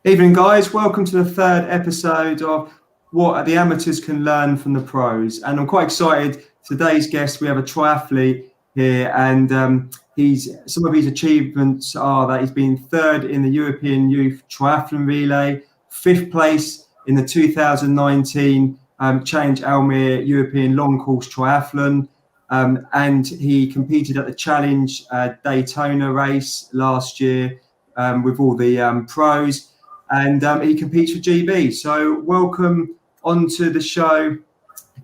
Evening, guys. Welcome to the third episode of What the Amateurs Can Learn from the Pros. And I'm quite excited. Today's guest, we have a triathlete here, and some of his achievements are that he's been third in the European Youth Triathlon Relay, fifth place in the 2019 Challenge Almir European Long Course Triathlon, and he competed at the Challenge Daytona race last year with all the pros. And he competes for GB. So welcome onto the show,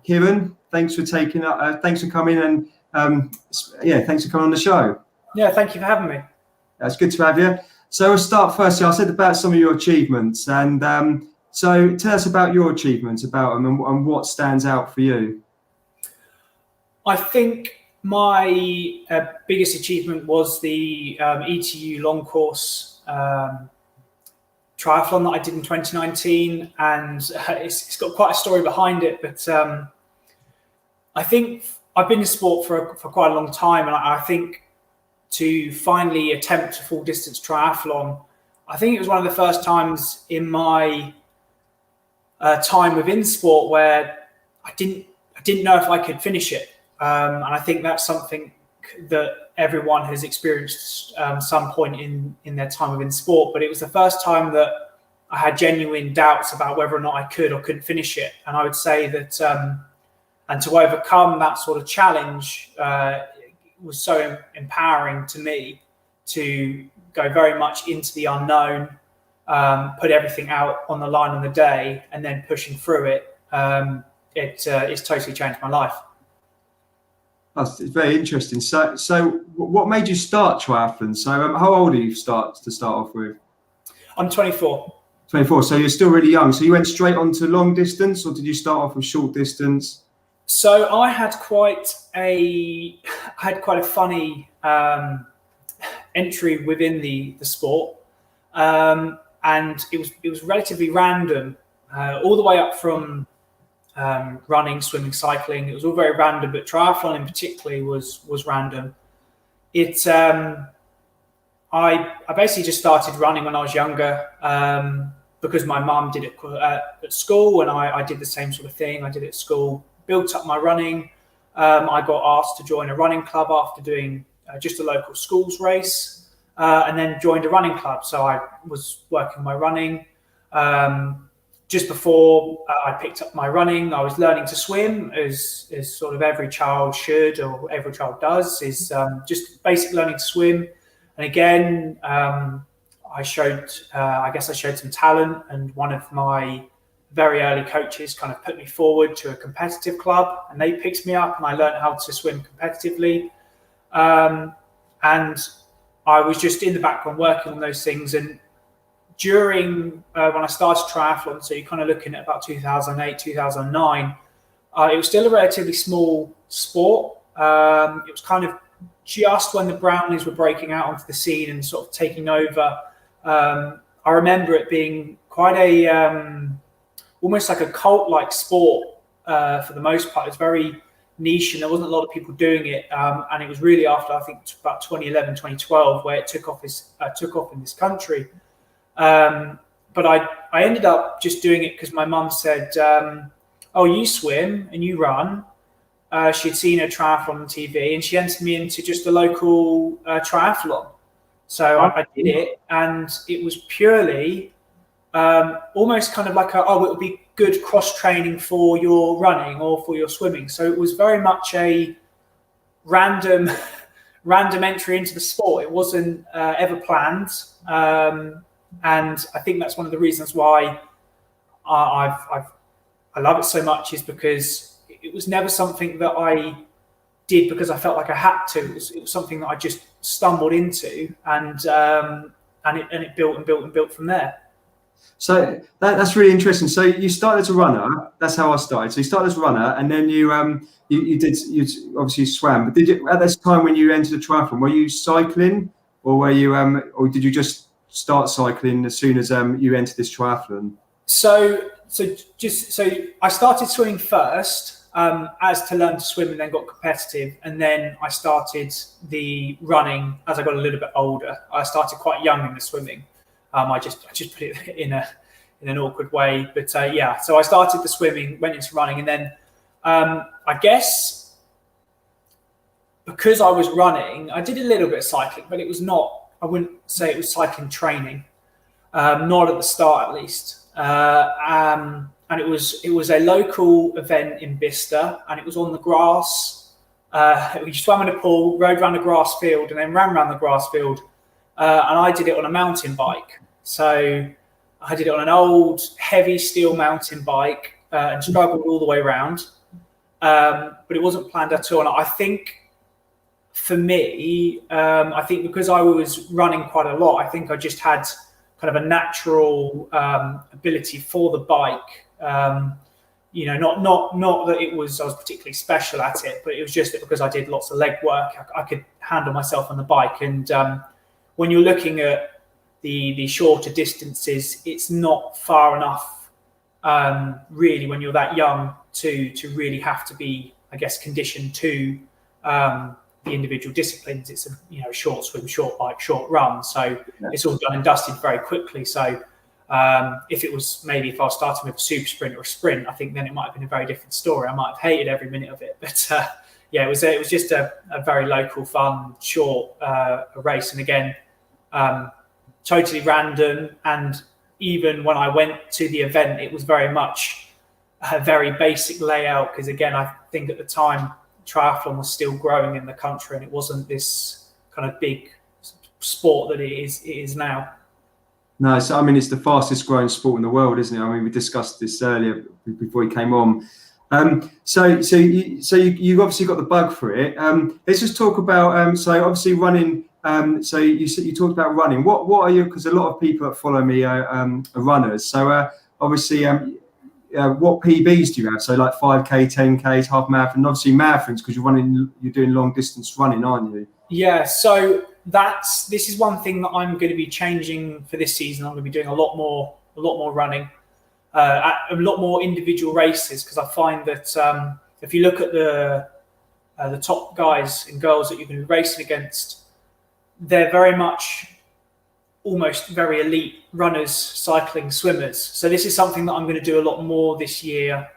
Kieran. Thanks for taking up. Thanks for coming, and thanks for coming on the show. Yeah, thank you for having me. It's good to have you. So we'll start firstly. I said about some of your achievements, and so tell us about your achievements, about them, and what stands out for you. I think my biggest achievement was the ETU long course triathlon that I did in 2019, and it's got quite a story behind it. But I think I've been in sport for quite a long time, and I think to finally attempt a full distance triathlon, I think it was one of the first times in my time within sport where I didn't know if I could finish it, and I think that's something that everyone has experienced some point in their time within sport. But it was the first time that I had genuine doubts about whether or not I could or couldn't finish it. And I would say that, and to overcome that sort of challenge was so empowering to me to go very much into the unknown, put everything out on the line on the day, and then pushing through it. It's totally changed my life. It's very interesting. So what made you start triathlon? So how old are you to start off with? I'm 24. 24. So you're still really young. So you went straight on to long distance, or did you start off with short distance? So I had quite a funny entry within the sport, and it was relatively random, all the way up from running, swimming, cycling. It was all very random, but triathlon in particular was random. I basically just started running when I was younger, because my mum did it at school, and I did the same sort of thing. I did it at school, built up my running. I got asked to join a running club after doing just a local schools race, and then joined a running club. So I was working my running. Just before I picked up my running, I was learning to swim, as sort of every child should, or every child does, is just basic learning to swim. And again, I showed some talent, and one of my very early coaches kind of put me forward to a competitive club, and they picked me up, and I learned how to swim competitively. And I was just in the background working on those things. And during when I started triathlon, so you're kind of looking at about 2008, 2009, it was still a relatively small sport. It was kind of just when the brownies were breaking out onto the scene and sort of taking over. I remember it being quite a almost like a cult-like sport for the most part. It's very niche, and there wasn't a lot of people doing it. And it was really after, I think, about 2011, 2012, where it took off in this country. But I ended up just doing it because my mum said, oh, you swim and you run. She'd seen a triathlon on TV, and she entered me into just a local triathlon. So I did it, and it was purely almost kind of like it would be good cross-training for your running or for your swimming. So it was very much a random entry into the sport. It wasn't ever planned. And I think that's one of the reasons why I love it so much, is because it was never something that I did because I felt like I had to. It was something that I just stumbled into, and it built and built and built from there. So that's really interesting. So you started as a runner. That's how I started. So you started as a runner, and then you obviously swam. But did you, at this time when you entered the triathlon, were you cycling, or were you or did you just start cycling as soon as you entered this triathlon? So I started swimming first, as to learn to swim, and then got competitive, and then I started the running as I got a little bit older. I started quite young in the swimming. I just put it in an awkward way. But yeah, so I started the swimming, went into running, and then I guess because I was running, I did a little bit of cycling, but it was not. I wouldn't say it was cycling training, not at the start at least. And it was a local event in Bicester, and it was on the grass. We swam in a pool, rode around a grass field, and then ran around the grass field. And I did it on a mountain bike. So I did it on an old, heavy steel mountain bike and struggled all the way around. But it wasn't planned at all. And I think for me, I think because I was running quite a lot, I think I just had kind of a natural ability for the bike. Not that I was particularly special at it, but it was just that because I did lots of leg work, I could handle myself on the bike. And when you're looking at the shorter distances, it's not far enough, really, when you're that young to really have to be, I guess, conditioned to the individual disciplines. It's a short swim, short bike, short run. So it's all done and dusted very quickly. So if I was starting with a super sprint or a sprint, I think then it might have been a very different story. I might have hated every minute of it. But yeah, it was just a very local, fun, short race. And again, totally random. And even when I went to the event, it was very much a very basic layout. Because again, I think at the time, triathlon was still growing in the country, and it wasn't this kind of big sport that it is now. No, so I mean, it's the fastest growing sport in the world, isn't it? I mean, we discussed this earlier before you came on. So you've obviously got the bug for it. Let's just talk about so obviously running. So you talked about running. What are you? Because a lot of people that follow me are runners. So obviously, what PBs do you have? So like 5K, 10Ks, half marathon, and obviously marathons because you're doing long distance running, aren't you? Yeah. So this is one thing that I'm going to be changing for this season. I'm going to be doing a lot more running, a lot more individual races, because I find that if you look at the top guys and girls that you're going to be racing against, they're very much almost very elite runners, cycling, swimmers. So this is something that I'm going to do a lot more this year,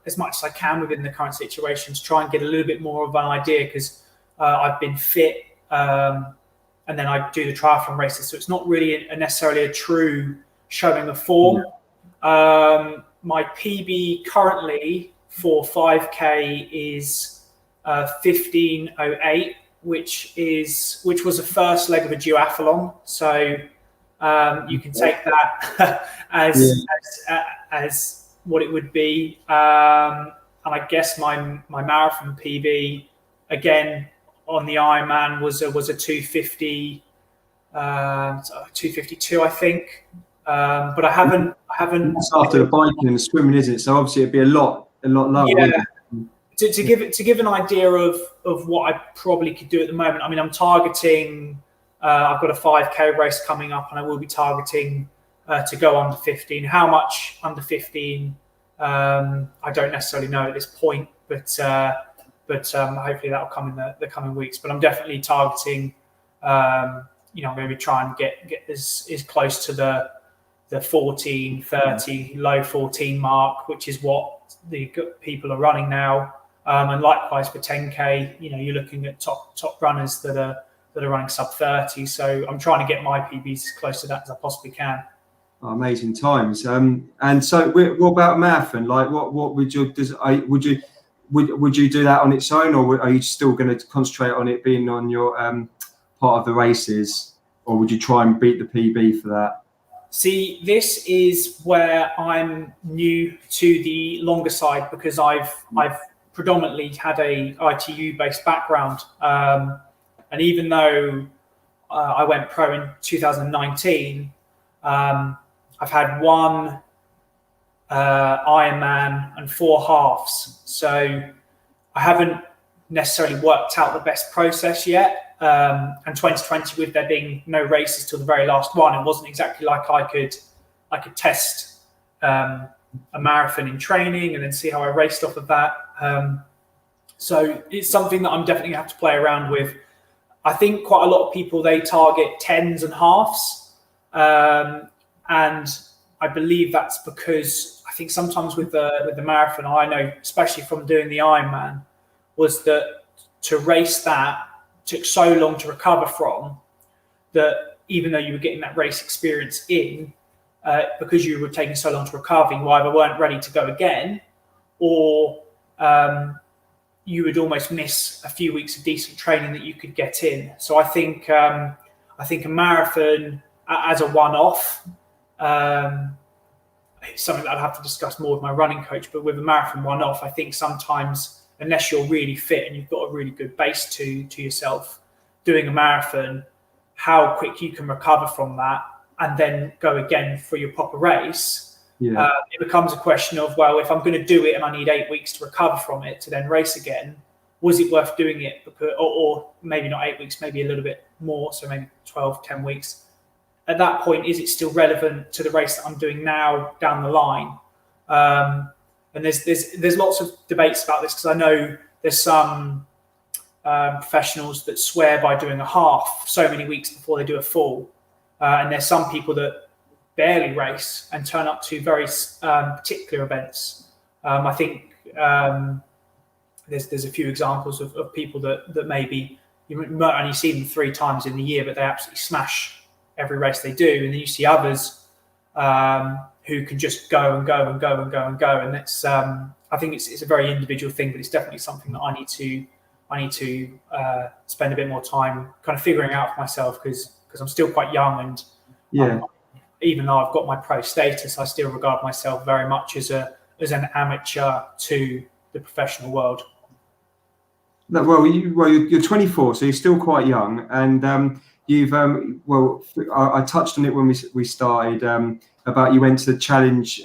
as much as I can within the current situations, try and get a little bit more of an idea, because I've been fit, and then I do the triathlon races. So it's not really necessarily a true showing of form. My PB currently for 5K is 15:08. Which was the first leg of a duathlon. So you can take that as what it would be. And I guess my marathon PB again on the Ironman was a 250, 252, I think. But I haven't. That's after the biking and the swimming, isn't it? So obviously it'd be a lot lower. Yeah. To give an idea of what I probably could do at the moment, I mean, I'm targeting. I've got a 5K race coming up, and I will be targeting to go under 15. How much under 15? I don't necessarily know at this point, but hopefully that'll come in the coming weeks. But I'm definitely targeting. I'm going to be trying to get as close to the 14, 30, low 14 mark, which is what the people are running now. And likewise for 10K, you're looking at top runners that are running sub 30. So I'm trying to get my PBs as close to that as I possibly can. Oh, amazing times. And so what about marathon? Like what would you do that on its own, or are you still going to concentrate on it being on your part of the races, or would you try and beat the PB for that? See, this is where I'm new to the longer side, because I've predominantly had a ITU-based background. And even though I went pro in 2019, I've had one Ironman and 4 halves. So I haven't necessarily worked out the best process yet. And 2020, with there being no races till the very last one, it wasn't exactly like I could test a marathon in training and then see how I raced off of that. So it's something that I'm definitely going to have to play around with. I think quite a lot of people, they target 10s and halves. And I believe that's because I think sometimes with the marathon, I know, especially from doing the Ironman, was that to race that took so long to recover from, that even though you were getting that race experience in, because you were taking so long to recover, you either weren't ready to go again, or you would almost miss a few weeks of decent training that you could get in. So I think a marathon as a one-off, it's something that I'd have to discuss more with my running coach, but with a marathon one-off, I think sometimes, unless you're really fit and you've got a really good base to yourself, doing a marathon, how quick you can recover from that and then go again for your proper race. Yeah. It becomes a question of, well, if I'm going to do it and I need 8 weeks to recover from it to then race again, was it worth doing it? Because, or maybe not 8 weeks, maybe a little bit more, so maybe 12, 10 weeks. At that point, is it still relevant to the race that I'm doing now down the line? And there's lots of debates about this, because I know there's some professionals that swear by doing a half so many weeks before they do a full. And there's some people that barely race and turn up to very particular events. I think there's a few examples of people that maybe you might only see them 3 times in the year, but they absolutely smash every race they do. And then you see others who can just go and go and go and go and go. And that's I think it's a very individual thing, but it's definitely something that I need to spend a bit more time kind of figuring out for myself, because I'm still quite young, and even though I've got my pro status, I still regard myself very much as an amateur to the professional world. Well, you're 24, so you're still quite young, and you've I touched on it when we started about you went to the Challenge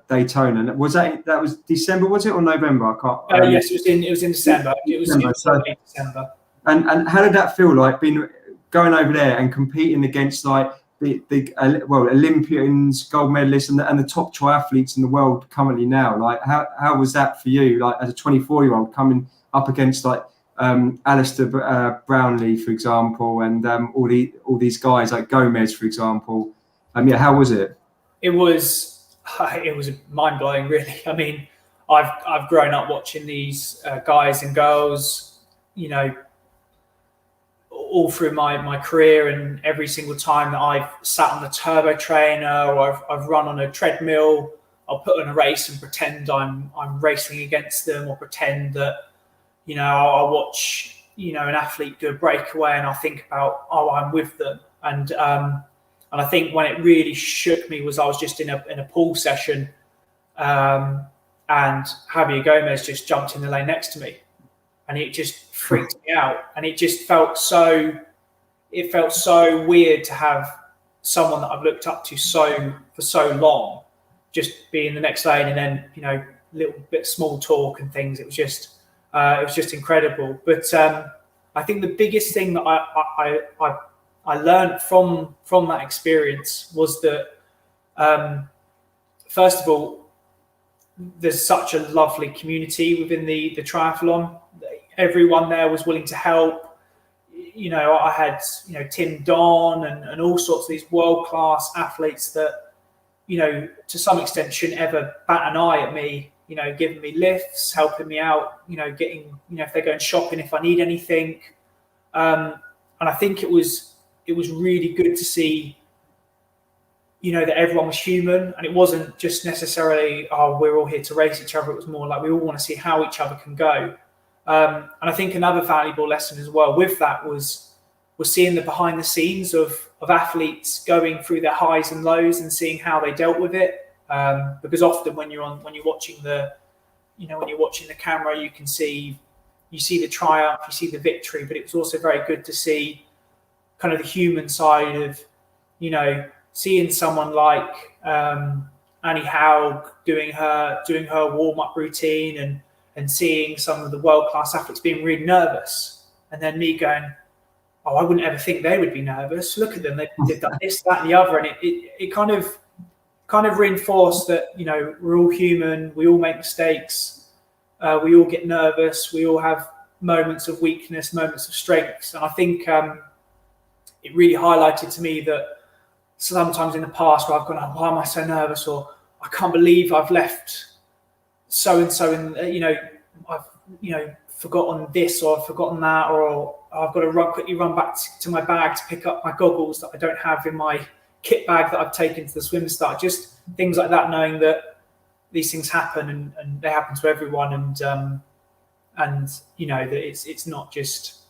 Daytona. And was that was December, was it, or November? I can't. Yes, it was in December. It was December. And how did that feel like, being going over there and competing against like the Olympians, gold medalists, and the top triathletes in the world currently now? Like, how was that for you, like as a 24-year-old coming up against like Alistair Brownlee, for example, and all these guys like Gomez, for example? How was it? It was mind-blowing, really. I mean, I've grown up watching these guys and girls, you know, all through my career, and every single time that I've sat on the turbo trainer or I've run on a treadmill, I'll put on a race and pretend I'm racing against them, or pretend that, you know, I'll watch, you know, an athlete do a breakaway and I'll think about, oh, I'm with them. And I think when it really shook me was I was just in a pool session, and Javier Gomez just jumped in the lane next to me, and it just freaked me out. And it just felt so weird to have someone that I've looked up to for so long just be in the next lane, and then, you know, a little bit small talk and things. It was just incredible. But I think the biggest thing that I learned from that experience was that, first of all, there's such a lovely community within the triathlon. Everyone there was willing to help. You know, I had, you know, Tim Don and all sorts of these world-class athletes that, you know, to some extent shouldn't ever bat an eye at me, you know, giving me lifts, helping me out, you know, getting, you know, if they're going shopping, if I need anything. And I think it was really good to see, you know, that everyone was human, and it wasn't just necessarily, oh, we're all here to race each other. It was more like we all want to see how each other can go. And I think another valuable lesson as well with that was seeing the behind the scenes of athletes going through their highs and lows and seeing how they dealt with it. Because often when you're watching the camera, you see the triumph, you see the victory, but it was also very good to see kind of the human side of, you know, seeing someone like Annie Haug doing her warm-up routine, and seeing some of the world-class athletes being really nervous, and then me going, oh, I wouldn't ever think they would be nervous. Look at them, they've done this, that, and the other, and it kind of reinforced that, you know, we're all human, we all make mistakes, we all get nervous, we all have moments of weakness, moments of strength, and I think it really highlighted to me that sometimes in the past where I've gone, oh, why am I so nervous? Or I can't believe I've left so-and-so and, I've, forgotten this or I've forgotten that, or I've got to quickly run back to my bag to pick up my goggles that I don't have in my kit bag that I've taken to the swim start. Just things like that, knowing that these things happen and they happen to everyone, and that it's not just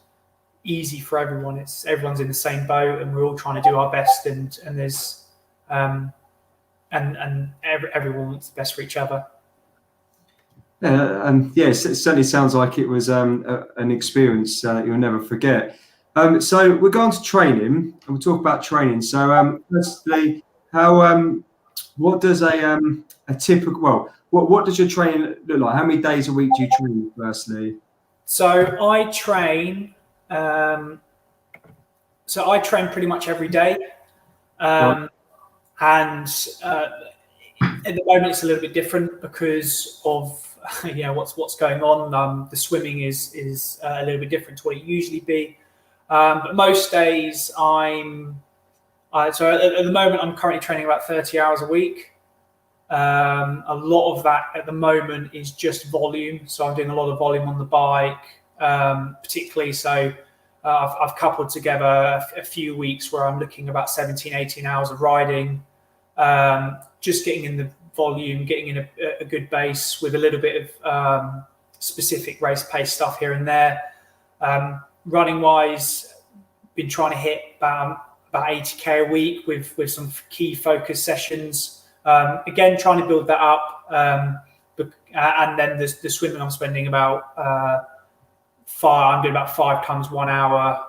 easy for everyone. It's everyone's in the same boat, and we're all trying to do our best, and there's and everyone wants the best for each other. And yes, it certainly sounds like it was an experience that you'll never forget. So we're going to training, and we'll talk about training. So firstly, what does a typical what does your training look like? How many days a week do you train? Firstly, so I train. I train pretty much every day, and at the moment it's a little bit different because of what's going on. The swimming is a little bit different to what it usually be, but most days so at the moment I'm currently training about 30 hours a week. A lot of that at the moment is just volume, so I'm doing a lot of volume on the bike, particularly. So I've coupled together a few weeks where I'm looking about 17-18 hours of riding, just getting in the volume, getting in a good base with a little bit of specific race pace stuff here and there. Running wise, been trying to hit about 80k a week with some key focus sessions. Again, trying to build that up, and then the swimming I'm spending about I'm doing about 5 times 1 hour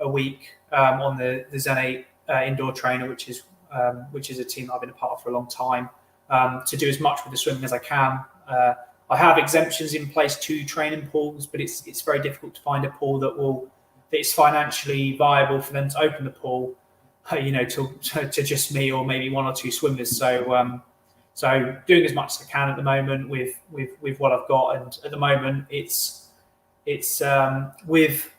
a week on the Zen 8 indoor trainer, which is a team that I've been a part of for a long time, to do as much with the swimming as I can. I have exemptions in place to training pools, but it's very difficult to find a pool that is financially viable for them to open the pool, to just me or maybe 1 or 2 swimmers. So doing as much as I can at the moment with what I've got, and at the moment it's with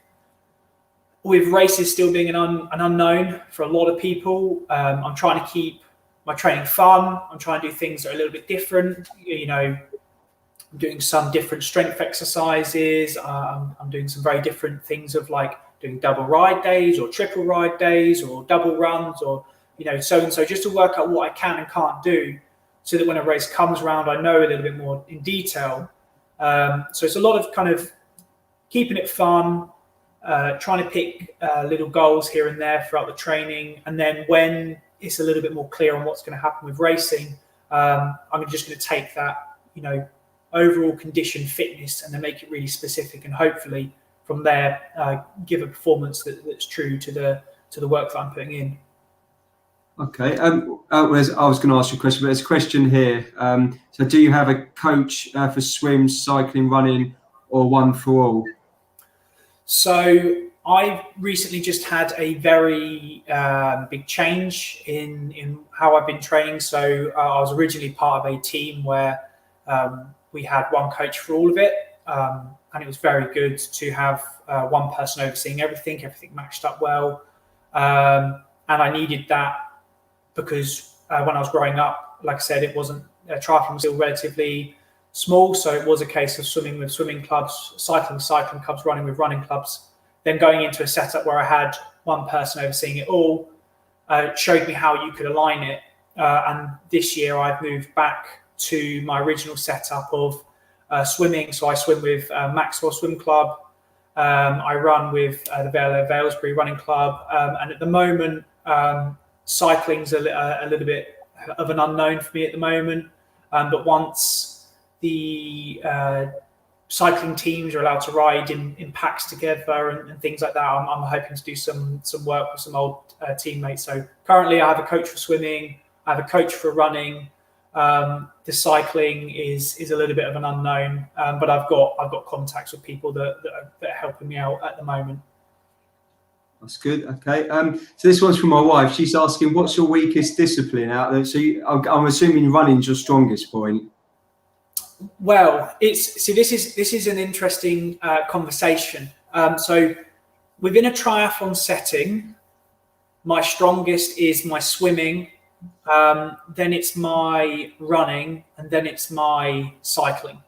races still being an unknown for a lot of people. I'm trying to keep my training fun. I'm trying to do things that are a little bit different. I'm doing some different strength exercises. I'm doing some very different things of like doing double ride days or triple ride days or double runs or, so and so, just to work out what I can and can't do so that when a race comes around, I know a little bit more in detail. So it's a lot of kind of keeping it fun, trying to pick little goals here and there throughout the training. And then when it's a little bit more clear on what's going to happen with racing, I'm just going to take that, overall condition fitness and then make it really specific, and hopefully from there give a performance that's true to the work that I'm putting in. Okay. I was going to ask you a question, but there's a question here. So do you have a coach for swim, cycling, running, or one for all? So I've recently just had a very big change in how I've been training. So I was originally part of a team where we had one coach for all of it. And it was very good to have one person overseeing everything matched up well. And I needed that because when I was growing up, like I said, it wasn't, triathlon was still relatively small. So it was a case of swimming with swimming clubs, cycling clubs, running with running clubs. Then going into a setup where I had one person overseeing it all showed me how you could align it. And this year I've moved back to my original setup of swimming. So I swim with Maxwell Swim Club. I run with the Vale of Aylesbury Running Club. And at the moment, cycling's a little bit of an unknown for me at the moment. But once the cycling teams are allowed to ride in packs together and things like that, I'm hoping to do some work with some old teammates. So currently I have a coach for swimming, I have a coach for running. The cycling is a little bit of an unknown, but I've got contacts with people that are helping me out at the moment. That's good. Okay. So this one's from my wife. She's asking, what's your weakest discipline out there? So I'm assuming running's your strongest point. Well, this is an interesting conversation. So within a triathlon setting, my strongest is my swimming, then it's my running, and then it's my cycling.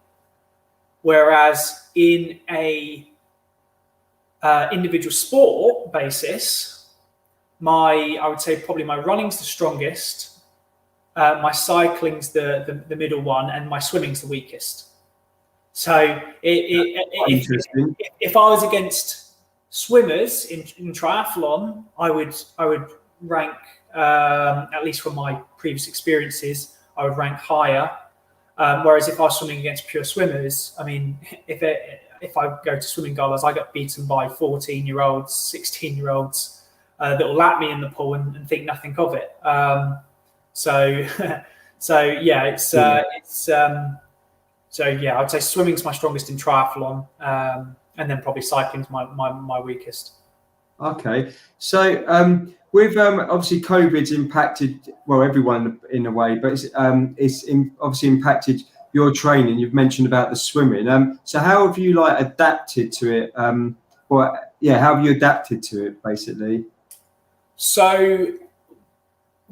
Whereas in a individual sport basis, I would say probably my running's the strongest, my cycling's the middle one, and my swimming's the weakest. So if I was against swimmers in triathlon, I would rank, at least from my previous experiences, I would rank higher. Whereas if I was swimming against pure swimmers, I mean, if I go to swimming galas, I get beaten by 14-year-olds, 16-year-olds that will lap me in the pool and think nothing of it. So I'd say swimming's my strongest in triathlon, and then probably cycling's my weakest. Okay, so with obviously COVID's impacted everyone in a way, but it's obviously impacted your training. You've mentioned about the swimming. So how have you adapted to it? How have you adapted to it basically? So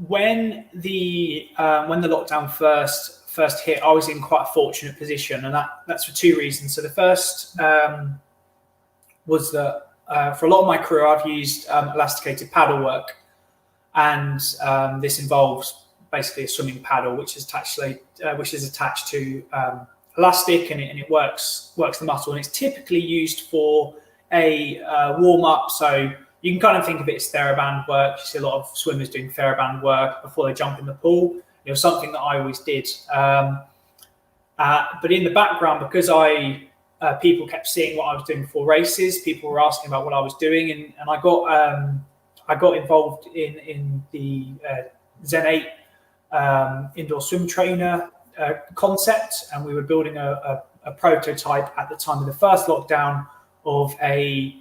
when the lockdown first hit, I was in quite a fortunate position, and that's for two reasons. So the first was that for a lot of my career, I've used elasticated paddle work, and this involves basically a swimming paddle, which is attached to elastic, and it works the muscle, and it's typically used for a warm up. So you can kind of think of it as TheraBand work. You see a lot of swimmers doing TheraBand work before they jump in the pool. It was something that I always did. But in the background, because people kept seeing what I was doing before races, people were asking about what I was doing, and I got involved in the Zen 8 indoor swim trainer concept, and we were building a prototype at the time of the first lockdown of a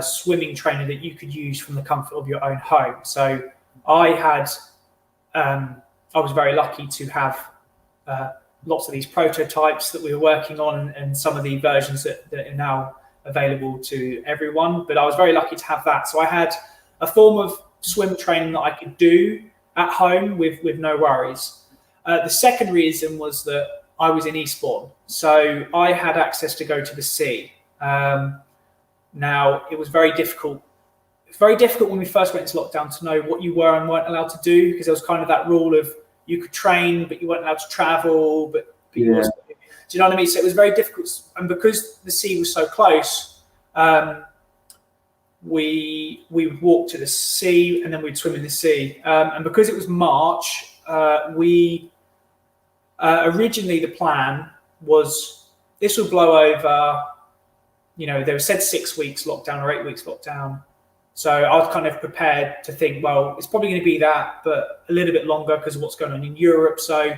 swimming trainer that you could use from the comfort of your own home. So I was very lucky to have lots of these prototypes that we were working on, and some of the versions that are now available to everyone. But I was very lucky to have that. So I had a form of swim training that I could do at home with no worries. The second reason was that I was in Eastbourne, so I had access to go to the sea. Now, it was very difficult. It's very difficult when we first went into lockdown to know what you were and weren't allowed to do, because there was kind of that rule of you could train, but you weren't allowed to travel. But you also, do you know what I mean? So it was very difficult. And because the sea was so close, we would walk to the sea and then we'd swim in the sea. And because it was March, originally the plan was this would blow over. They were said 6 weeks lockdown or 8 weeks lockdown. So I was kind of prepared to think, well, it's probably going to be that, but a little bit longer because of what's going on in Europe. So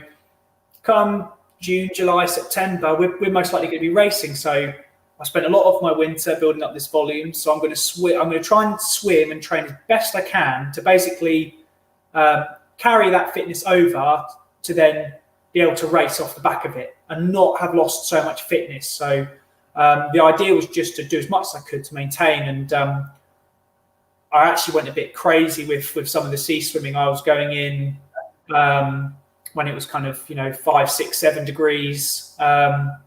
come June, July, September, we're most likely going to be racing. So I spent a lot of my winter building up this volume. So I'm going to swim. I'm going to try and swim and train as best I can to basically carry that fitness over to then be able to race off the back of it and not have lost so much fitness. So the idea was just to do as much as I could to maintain, and I actually went a bit crazy with some of the sea swimming. I was going in when it was kind of 5, 6, 7 degrees. I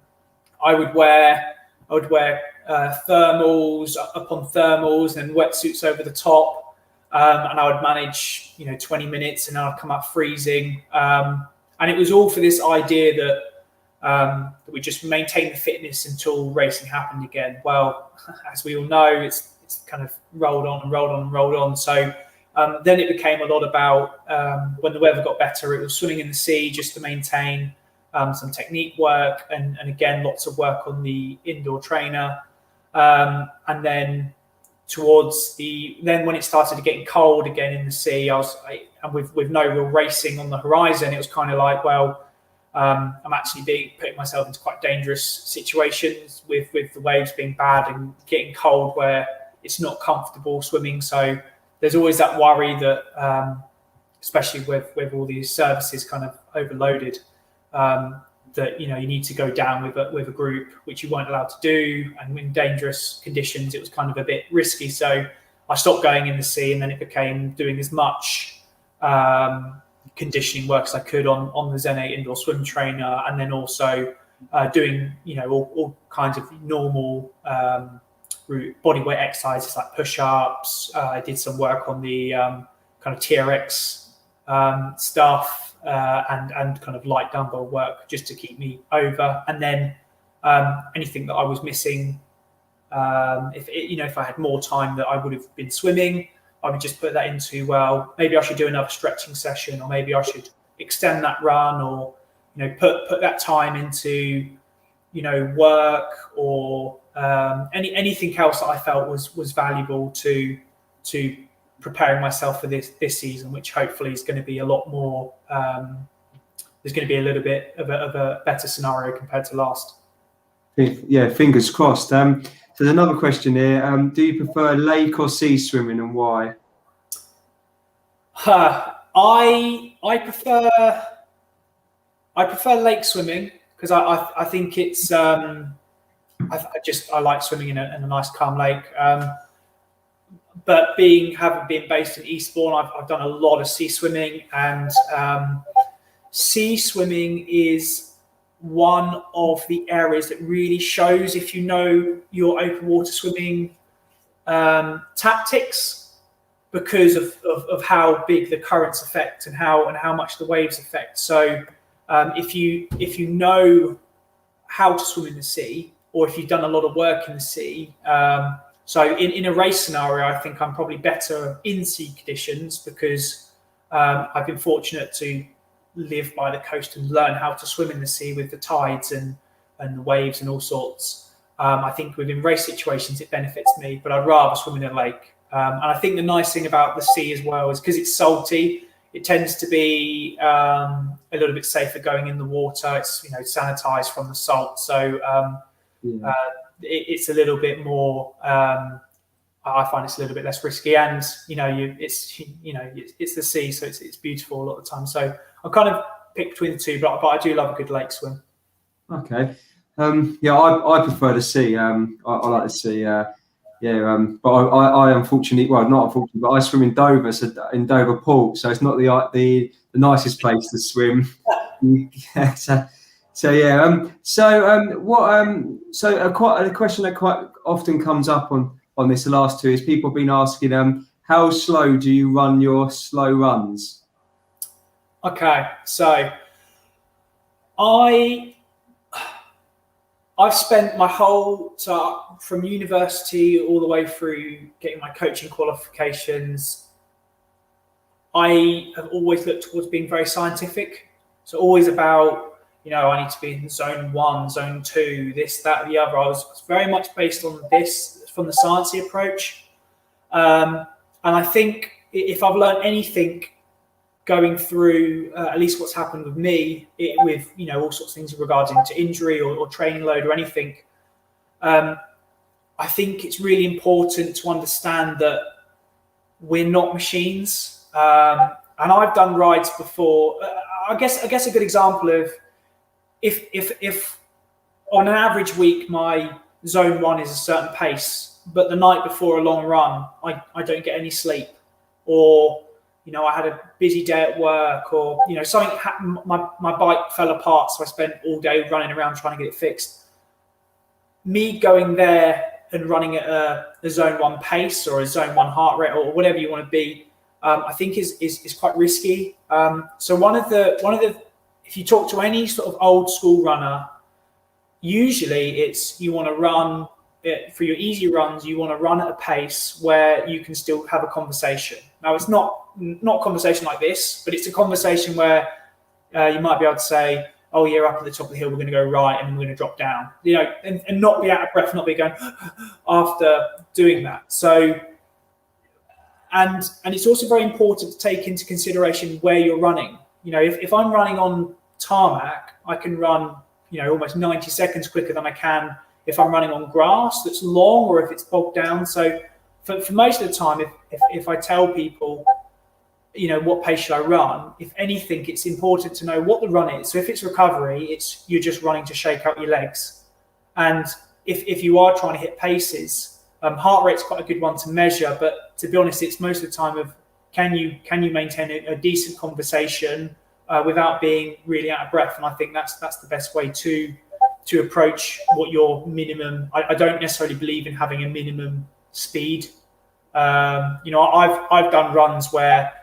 would wear thermals upon thermals and wetsuits over the top, and I would manage 20 minutes, and then I'd come up freezing. And it was all for this idea that we just maintain the fitness until racing happened again. Well, as we all know, it's kind of rolled on and rolled on and rolled on. So then it became a lot about when the weather got better, it was swimming in the sea just to maintain some technique work, and again, lots of work on the indoor trainer. And then then when it started getting cold again in the sea, and with no real racing on the horizon, it was kind of like, well, I'm actually putting myself into quite dangerous situations with the waves being bad and getting cold where it's not comfortable swimming. So there's always that worry that, especially with all these services kind of overloaded, that you need to go down with a group, which you weren't allowed to do, and in dangerous conditions, it was kind of a bit risky. So I stopped going in the sea, and then it became doing as much conditioning work as I could on the Zen 8 indoor swim trainer, and then also doing all kinds of normal body weight exercises like push-ups. I did some work on the kind of TRX stuff and kind of light dumbbell work just to keep me over. And then anything that I was missing, if I had more time that I would have been swimming, I would just put that into, well, maybe I should do another stretching session, or maybe I should extend that run, or put that time into work, or anything else that I felt was valuable to preparing myself for this season, which hopefully is going to be a lot more. There's going to be a little bit of a better scenario compared to last. Yeah, fingers crossed. So there's another question here. Do you prefer lake or sea swimming, and why? I prefer lake swimming because I think it's I like swimming in a nice calm lake. But having been based in Eastbourne, I've done a lot of sea swimming, and sea swimming is one of the areas that really shows if you know your open water swimming tactics, because of how big the currents affect and how much the waves affect. So if you know how to swim in the sea, or if you've done a lot of work in the sea, so in a race scenario, I think I'm probably better in sea conditions because I've been fortunate to live by the coast and learn how to swim in the sea with the tides and the waves and all sorts. I think within race situations, it benefits me, but I'd rather swim in a lake. And I think the nice thing about the sea as well is because it's salty, it tends to be a little bit safer going in the water. It's sanitized from the salt, so it's a little bit more. I find it's a little bit less risky, and it's the sea, so it's beautiful a lot of the time. So I kind of pick between the two, but I do love a good lake swim. Okay. I prefer the sea. I like the sea. But I unfortunately, well, not unfortunately, but I swim in Dover, so in Dover Port, so it's not the nicest place to swim. A question that quite often comes up on this, the last two, is people have been asking, how slow do you run your slow runs? Okay, so I've spent my from university all the way through getting my coaching qualifications. I have always looked towards being very scientific. So always about, I need to be in zone 1, zone 2, this, that, the other. I was very much based on this from the sciencey approach. And I think if I've learned anything going through at least what's happened with me, with all sorts of things regarding to injury or training load or anything, I think it's really important to understand that we're not machines. And I've done rides before. I guess a good example of if on an average week my zone 1 is a certain pace, but the night before a long run I don't get any sleep, or I had a busy day at work, or something happened, my bike fell apart, so I spent all day running around trying to get it fixed. Me going there and running at a zone 1 pace or a zone 1 heart rate or whatever you want to be, I think is quite risky. So one of the if you talk to any sort of old school runner, usually it's you want to run for your easy runs. You want to run at a pace where you can still have a conversation. Now it's not a conversation like this, but it's a conversation where you might be able to say, "Oh, yeah, up at the top of the hill, we're going to go right, and then we're going to drop down," and not be out of breath, not be going after doing that. So, and it's also very important to take into consideration where you're running. If I'm running on tarmac, I can run, almost 90 seconds quicker than I can if I'm running on grass that's long or if it's bogged down. So for most of the time, if I tell people, what pace should I run, if anything, it's important to know what the run is. So if it's recovery, you're just running to shake out your legs. And if you are trying to hit paces, heart rate's quite a good one to measure, but to be honest, it's most of the time of can you maintain a decent conversation without being really out of breath. And I think that's the best way to approach what your minimum. I don't necessarily believe in having a minimum speed. I've done runs where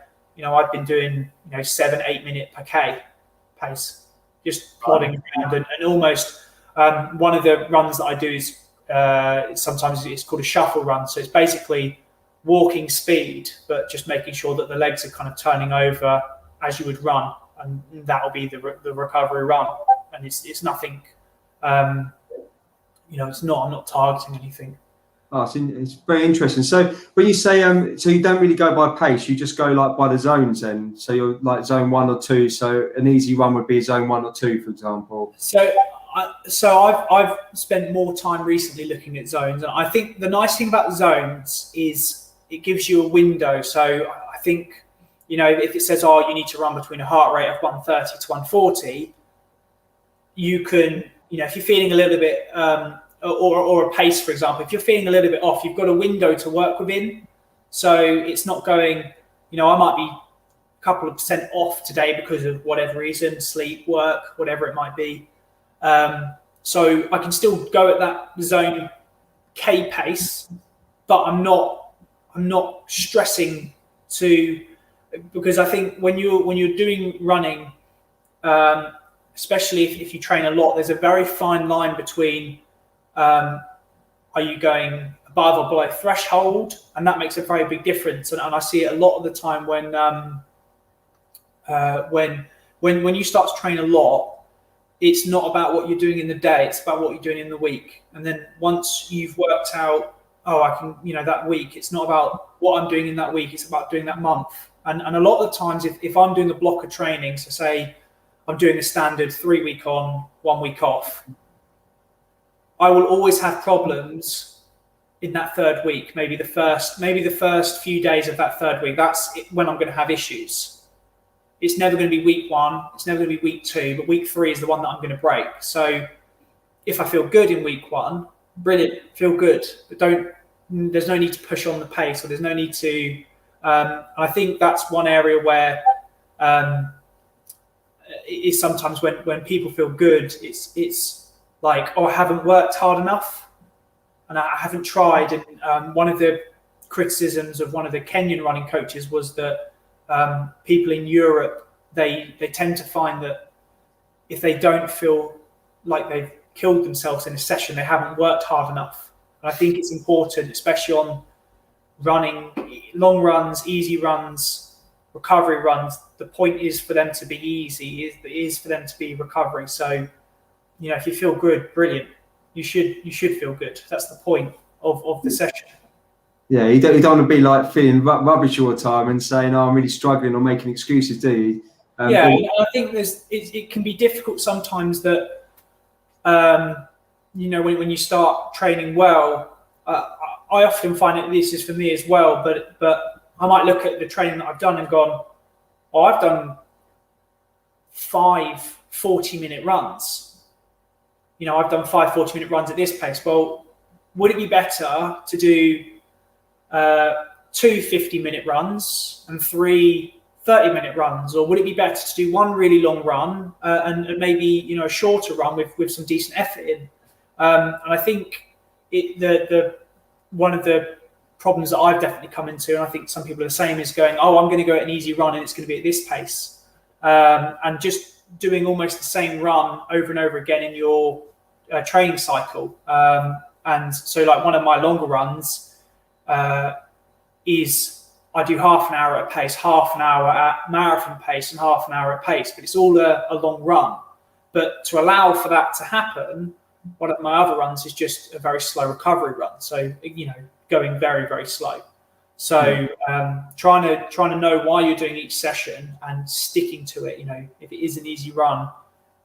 I've been doing 7-8 minute per K pace, just plodding around, and almost one of the runs that I do is sometimes it's called a shuffle run. So it's basically walking speed, but just making sure that the legs are kind of turning over as you would run, and that'll be the recovery run. And it's nothing, it's not. I'm not targeting anything. Oh, it's very interesting. So when you say so you don't really go by pace, you just go like by the zones then. So you're like zone 1 or 2. So an easy run would be zone 1 or 2, for example. So I've spent more time recently looking at zones, and I think the nice thing about zones is it gives you a window. So I think if it says you need to run between a heart rate of 130 to 140, you can if you're feeling a little bit or a pace, for example, if you're feeling a little bit off, you've got a window to work within. So it's not going, I might be a couple of % off today because of whatever reason, sleep, work, whatever it might be. So I can still go at that zone K pace, but I'm not stressing because I think when you're doing running, especially if you train a lot, there's a very fine line between are you going above or below threshold, and that makes a very big difference. And I see it a lot of the time when you start to train a lot, it's not about what you're doing in the day, it's about what you're doing in the week. And then once you've worked out, I can, that week, it's not about what I'm doing in that week, it's about doing that month. And a lot of the times, if I'm doing a block of training, so say I'm doing a standard 3 week on, 1 week off, I will always have problems in that third week. Maybe the first few days of that third week, that's when I'm going to have issues. It's never going to be week 1. It's never going to be week 2, but week 3 is the one that I'm going to break. So if I feel good in week 1, brilliant, feel good, but there's no need to push on the pace, or there's no need to. I think that's one area where it is sometimes when people feel good, it's like, I haven't worked hard enough and I haven't tried. And one of the criticisms of one of the Kenyan running coaches was that people in Europe, they tend to find that if they don't feel like they've killed themselves in a session, they haven't worked hard enough. And I think it's important, especially on running long runs, easy runs, recovery runs. The point is for them to be easy, is for them to be recovery. So, if you feel good, brilliant. You should feel good. That's the point of the session. Yeah, you don't want to be like feeling rubbish all the time and saying, I'm really struggling, or making excuses, do you? Yeah, I think it can be difficult sometimes that, when you start training well, I often find it, this is for me as well, but I might look at the training that I've done and gone, I've done 5 40-minute runs. I've done 5 40-minute runs at this pace. Well, would it be better to do 2 50-minute runs and 3 30-minute runs, or would it be better to do 1 really long run and maybe a shorter run with some decent effort in? And I think one of the problems that I've definitely come into, and I think some people are the same, is going, I'm going to go at an easy run and it's going to be at this pace, and just doing almost the same run over and over again in your training cycle. And so, like, one of my longer runs is I do half an hour at pace, half an hour at marathon pace, and half an hour at pace, but it's all a long run. But to allow for that to happen, one of my other runs is just a very slow recovery run. So, going very, very slow. So trying to know why you're doing each session and sticking to it. If it is an easy run,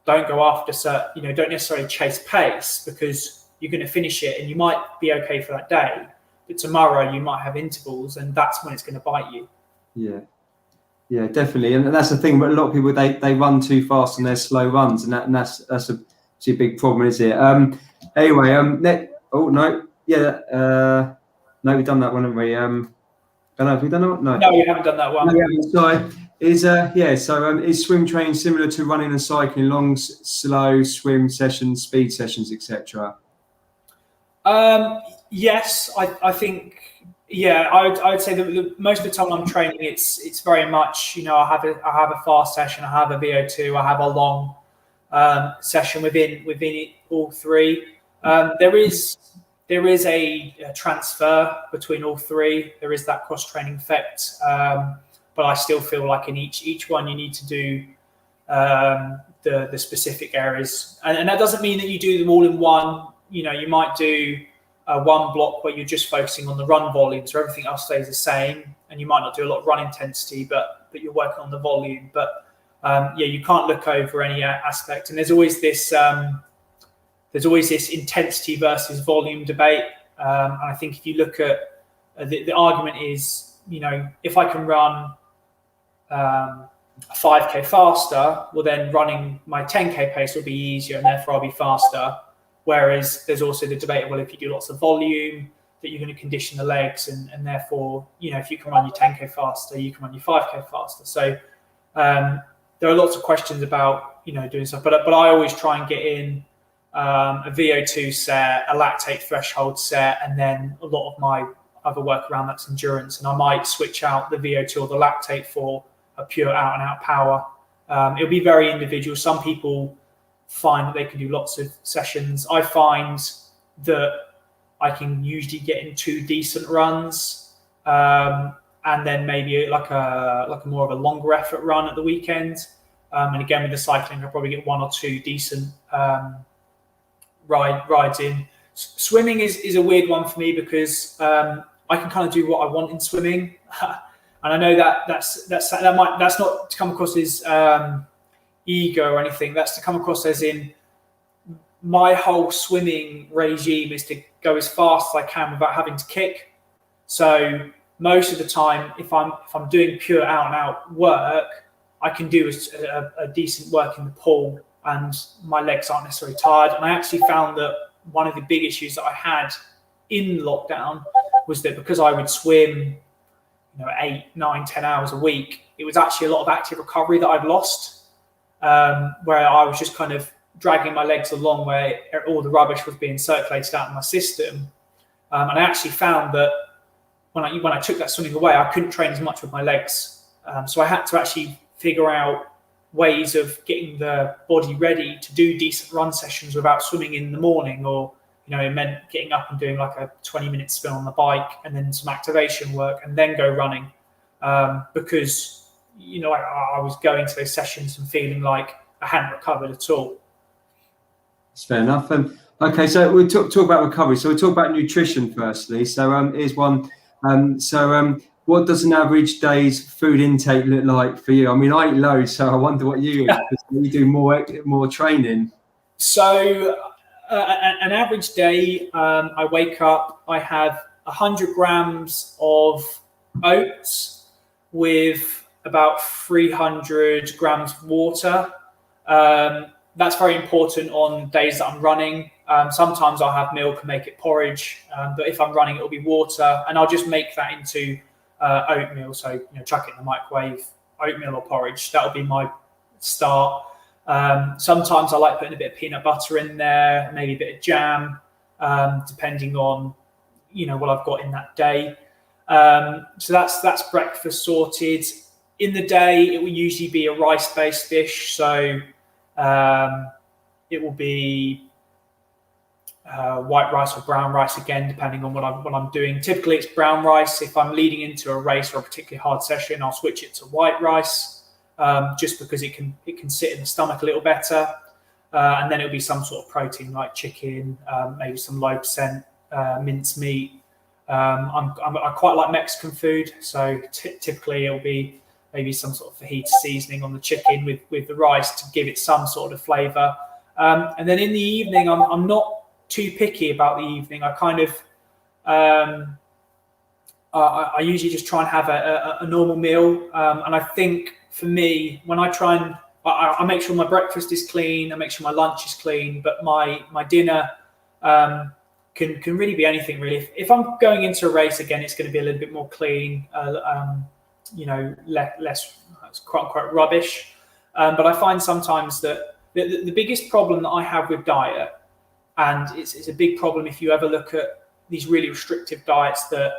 don't go after don't necessarily chase pace, because you're going to finish it and you might be okay for that day, but tomorrow you might have intervals, and that's when it's going to bite you. Yeah, definitely. And that's the thing, but a lot of people, they run too fast and they're slow runs, and that's a big problem, is it? Anyway, no, we've done that one, haven't we? Don't know if we've done that. No. No, you haven't done that one. No, we haven't. So is swim training similar to running and cycling, long, slow swim sessions, speed sessions, etc.? Yes, I think. Yeah, I would say that most of the time I'm training, it's very much, I have a fast session, I have a VO2, I have a long session within it, all three. There is a transfer between all three. There is that cross training effect, but I still feel like in each one you need to do the specific areas, and that doesn't mean that you do them all in one. You might do one block where you're just focusing on the run volume, so everything else stays the same, and you might not do a lot of run intensity, but you're working on the volume. But you can't look over any aspect, and there's always this intensity versus volume debate. And I think if you look at the argument is, if I can run a 5K faster, well then running my 10K pace will be easier, and therefore I'll be faster. Whereas there's also the debate, well, if you do lots of volume, that you're going to condition the legs, and therefore, if you can run your 10K faster, you can run your 5K faster. So there are lots of questions about, doing stuff, but I always try and get in a VO2 set, a lactate threshold set, and then a lot of my other work around that's endurance. And I might switch out the VO2 or the lactate for a pure out and out power. It'll be very individual. Some people find that they can do lots of sessions. I find that I can usually get in 2 decent runs, and then maybe like a more of a longer effort run at the weekend. And again, with the cycling, I'll probably get 1 or 2 decent rides in. Swimming is a weird one for me because I can kind of do what I want in swimming, and I know that's not to come across as ego or anything. That's to come across as in my whole swimming regime is to go as fast as I can without having to kick. So most of the time, if I'm doing pure out and out work, I can do a decent work in the pool, and my legs aren't necessarily tired. And I actually found that one of the big issues that I had in lockdown was that because I would swim, 8, 9, 10 hours a week, it was actually a lot of active recovery that I'd lost, where I was just kind of dragging my legs along where all the rubbish was being circulated out in my system. And I actually found that when I took that swimming away, I couldn't train as much with my legs. So I had to actually figure out ways of getting the body ready to do decent run sessions without swimming in the morning, or it meant getting up and doing like a 20-minute spin on the bike and then some activation work and then go running, because I was going to those sessions and feeling like I hadn't recovered at all. That's fair enough. Okay, so we talk about recovery. So we talk about nutrition firstly. So here's one. What does an average day's food intake look like for you? I mean, I eat loads, so I wonder what you eat. You do more training. So an average day, I wake up, I have 100 grams of oats with about 300 grams of water. That's very important on days that I'm running. Sometimes I'll have milk and make it porridge, but if I'm running, it'll be water, and I'll just make that into oatmeal. So chuck it in the microwave, oatmeal or porridge. That'll be my start. Sometimes I like putting a bit of peanut butter in there, maybe a bit of jam, depending on what I've got in that day. So that's breakfast sorted. In the day, it will usually be a rice-based dish. So it will be white rice or brown rice, again, depending on what I'm doing. Typically, it's brown rice. If I'm leading into a race or a particularly hard session, I'll switch it to white rice, just because it can sit in the stomach a little better. And then it'll be some sort of protein like chicken, maybe some low percent minced meat. I quite like Mexican food, so typically it'll be maybe some sort of fajita seasoning on the chicken with the rice to give it some sort of flavour. And then in the evening, I'm not too picky about the evening. I kind of I usually just try and have a normal meal. And I think for me, when I try and I make sure my breakfast is clean, I make sure my lunch is clean, but my dinner, can really be anything really. If I'm going into a race again, it's going to be a little bit more clean, less quite rubbish. But I find sometimes that the biggest problem that I have with diet, and it's a big problem if you ever look at these really restrictive diets that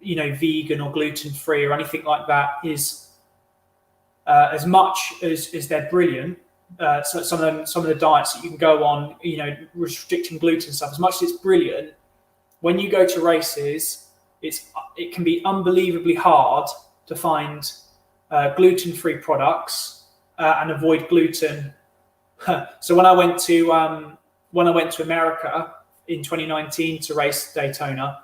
vegan or gluten-free or anything like that, is as much as they're brilliant. So some of the diets that you can go on, restricting gluten and stuff, as much as it's brilliant, when you go to races, it can be unbelievably hard to find gluten-free products and avoid gluten. So when I went to America in 2019 to race Daytona,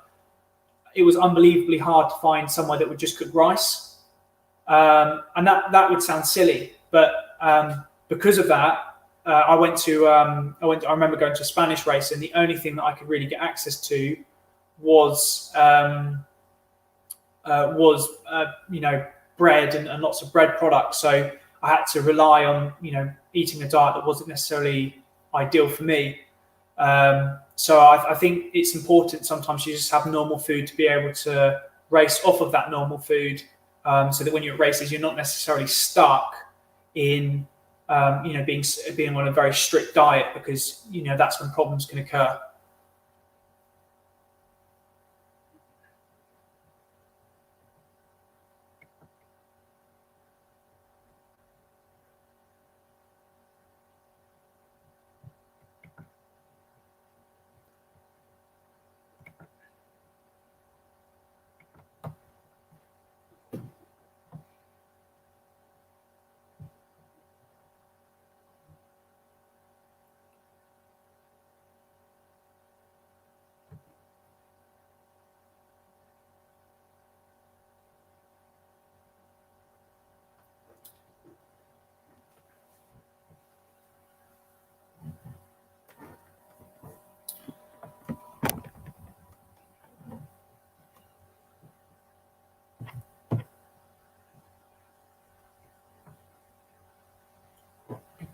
it was unbelievably hard to find somewhere that would just cook rice, and that would sound silly, but because of that, I remember going to a Spanish race, and the only thing that I could really get access to was bread and lots of bread products. So I had to rely on eating a diet that wasn't necessarily ideal for me. So I think it's important sometimes you just have normal food to be able to race off of that normal food, so that when you're at races, you're not necessarily stuck in being on a very strict diet, because that's when problems can occur.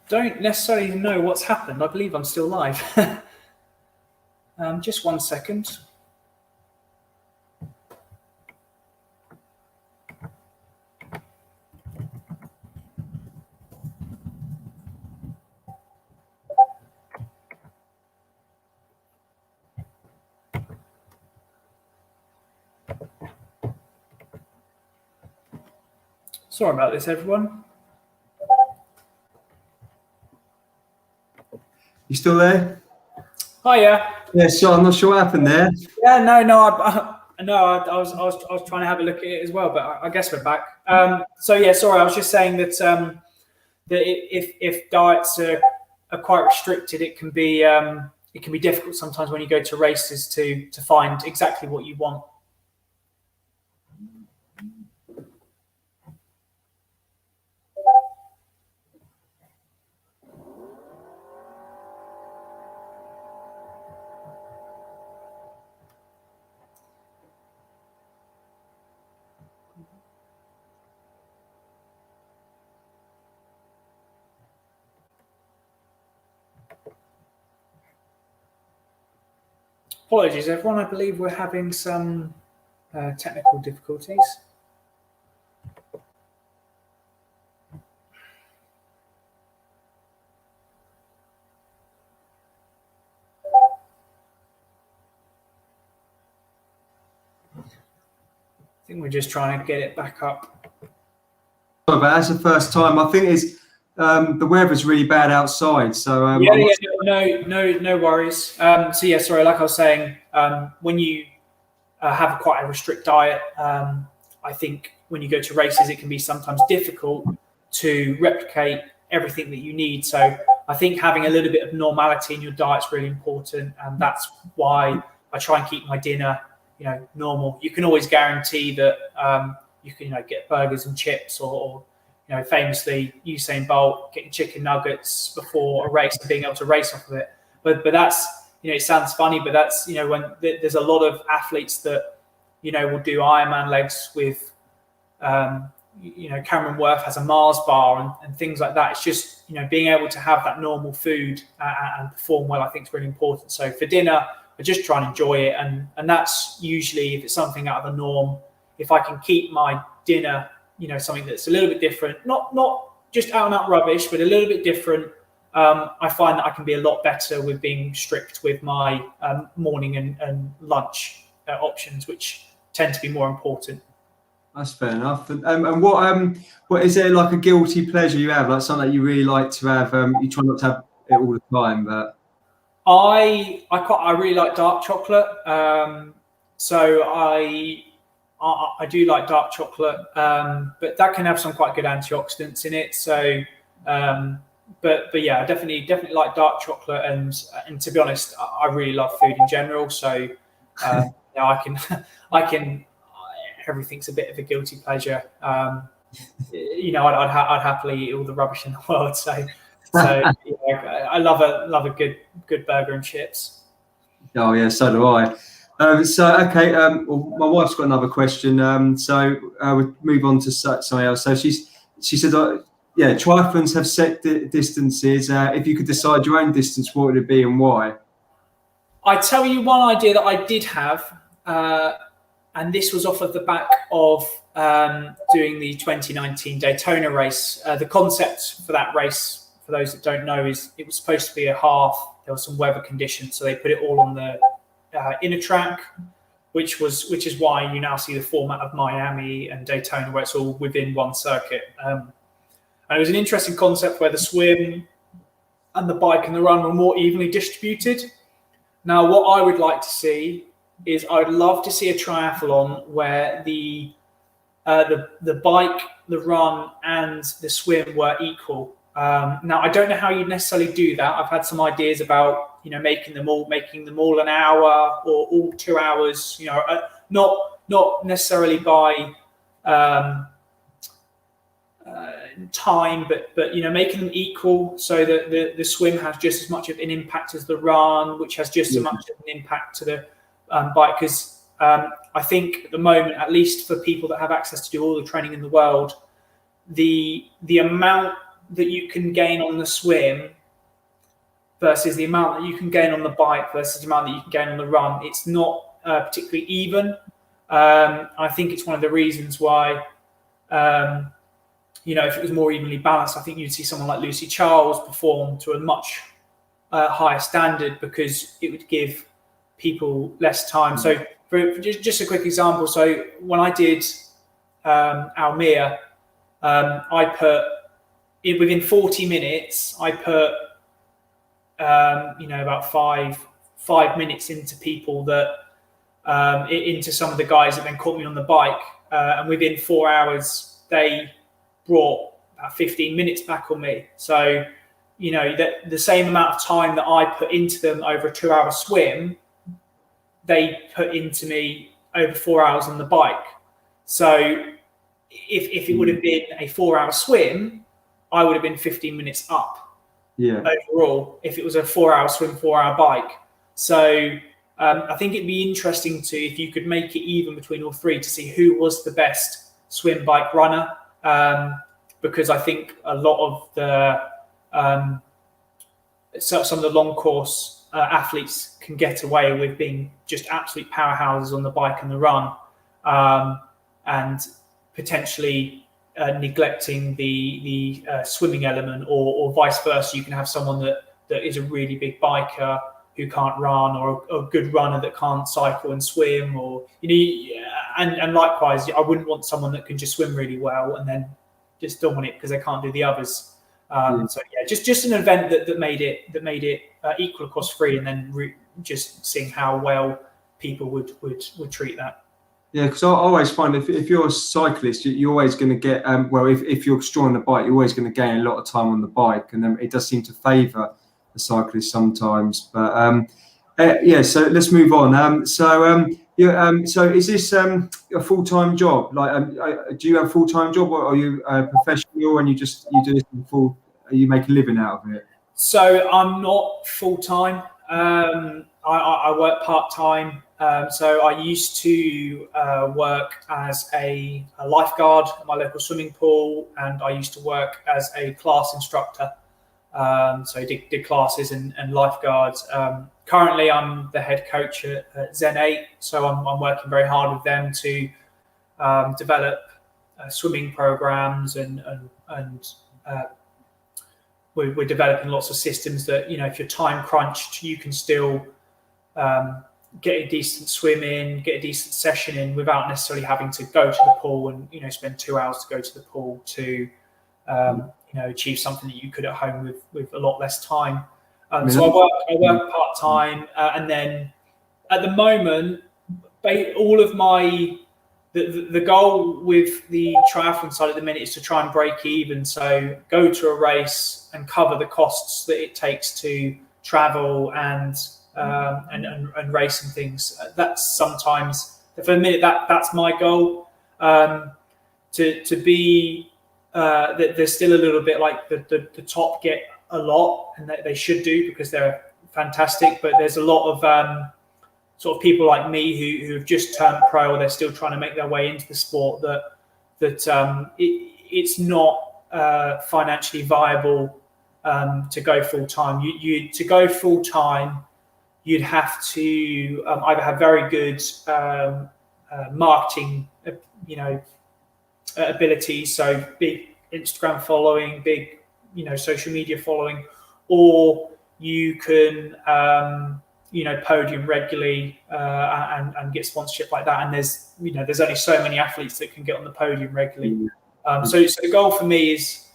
Don't necessarily know what's happened. I believe I'm still live. Just 1 second. Sorry about this, everyone. You still there? Hiya. Yeah, sure. I'm not sure what happened there. Yeah, I was trying to have a look at it as well, but I guess we're back. So yeah, sorry, I was just saying that that if diets are quite restricted, it can be difficult sometimes when you go to races to find exactly what you want. Apologies, everyone. I believe we're having some technical difficulties. I think we're just trying to get it back up. But that's the first time. I think it's the weather's really bad outside, so no worries. So yeah, sorry. Like I was saying, when you have quite a restrict diet, I think when you go to races, it can be sometimes difficult to replicate everything that you need. So I think having a little bit of normality in your diet is really important, and that's why I try and keep my dinner, normal. You can always guarantee that you can, get burgers and chips, or famously Usain Bolt getting chicken nuggets before a race and being able to race off of it. But that's, it sounds funny, but that's, when there's a lot of athletes that, will do Ironman legs with, Cameron Worth has a Mars bar and things like that. It's just, being able to have that normal food and perform well, I think is really important. So for dinner, I just try and enjoy it. And that's usually, if it's something out of the norm, if I can keep my dinner, something that's a little bit different, not just out and out rubbish, but a little bit different, I find that I can be a lot better with being strict with my morning and lunch options, which tend to be more important. That's fair enough. And what is there like a guilty pleasure you have, like something that you really like to have? You try not to have it all the time, but I really like dark chocolate. So I do like dark chocolate, but that can have some quite good antioxidants in it. So, but yeah, I definitely like dark chocolate, and to be honest, I really love food in general. So, I can. Everything's a bit of a guilty pleasure. I'd happily eat all the rubbish in the world. So I love a good burger and chips. Oh yeah, so do I. Well, my wife's got another question. We'll move on to something else. So she said, triathlons have set distances. If you could decide your own distance, what would it be and why? I tell you one idea that I did have, and this was off of the back of doing the 2019 Daytona race. The concept for that race, for those that don't know, is it was supposed to be a half. There were some weather conditions, so they put it all on the inner track, which is why you now see the format of Miami and Daytona, where it's all within one circuit. And it was an interesting concept where the swim and the bike and the run were more evenly distributed. Now, what I would like to see is I'd love to see a triathlon where the bike, the run, and the swim were equal. Now, I don't know how you'd necessarily do that. I've had some ideas about making them all an hour or all 2 hours. Not necessarily by time, but making them equal so that the swim has just as much of an impact as the run, which has just as much of an impact to the bike. Because I think at the moment, at least for people that have access to do all the training in the world, the amount that you can gain on the swim versus the amount that you can gain on the bike versus the amount that you can gain on the run, it's not particularly even. I think it's one of the reasons why, if it was more evenly balanced, I think you'd see someone like Lucy Charles perform to a much higher standard, because it would give people less time. So for just a quick example, so when I did Almere, I put within 40 minutes, I put about five minutes into people that into some of the guys that then caught me on the bike, and within 4 hours they brought about 15 minutes back on me. So that the same amount of time that I put into them over a 2 hour swim, they put into me over 4 hours on the bike. So if it would have been a 4 hour swim, I would have been 15 minutes up overall if it was a 4 hour swim, 4 hour bike. So I think it'd be interesting if you could make it even between all three, to see who was the best swim, bike, runner. Because I think a lot of the some of the long course athletes can get away with being just absolute powerhouses on the bike and the run, and potentially neglecting the swimming element, or vice versa. You can have someone that is a really big biker who can't run, or a good runner that can't cycle and swim, or and likewise, I wouldn't want someone that can just swim really well and then just dominate it because they can't do the others. So just an event that made it equal across three, and then just seeing how well people would treat that. Yeah, because I always find if you're a cyclist, you're always going to get if you're strong on the bike, you're always going to gain a lot of time on the bike, and then it does seem to favour the cyclist sometimes. But so let's move on. So is this a full-time job? Like, do you have a full-time job, or are you a professional and you do this full? Are you make a living out of it? So I'm not full-time. I work part-time. So I used to work as a lifeguard at my local swimming pool, and I used to work as a class instructor So did classes and lifeguards. Currently, I'm the head coach at Zen 8, so I'm working very hard with them to develop swimming programs, and we're developing lots of systems that, if you're time crunched, you can still get a decent swim in, get a decent session in without necessarily having to go to the pool and spend 2 hours to go to the pool to achieve something that you could at home with a lot less time. So I work part time, and then at the moment, all of the goal with the triathlon side at the minute is to try and break even. So go to a race and cover the costs that it takes to travel and race and things. That's sometimes, for the minute, that's my goal. To be there's still a little bit like the top get a lot, and they should do, because they're fantastic. But there's a lot of sort of people like me who have just turned pro, or they're still trying to make their way into the sport, that it's not financially viable to go full time. To go full time, you'd have to either have very good marketing, abilities, so big Instagram following, big social media following, or you can podium regularly and get sponsorship like that. And there's only so many athletes that can get on the podium regularly. So the goal for me is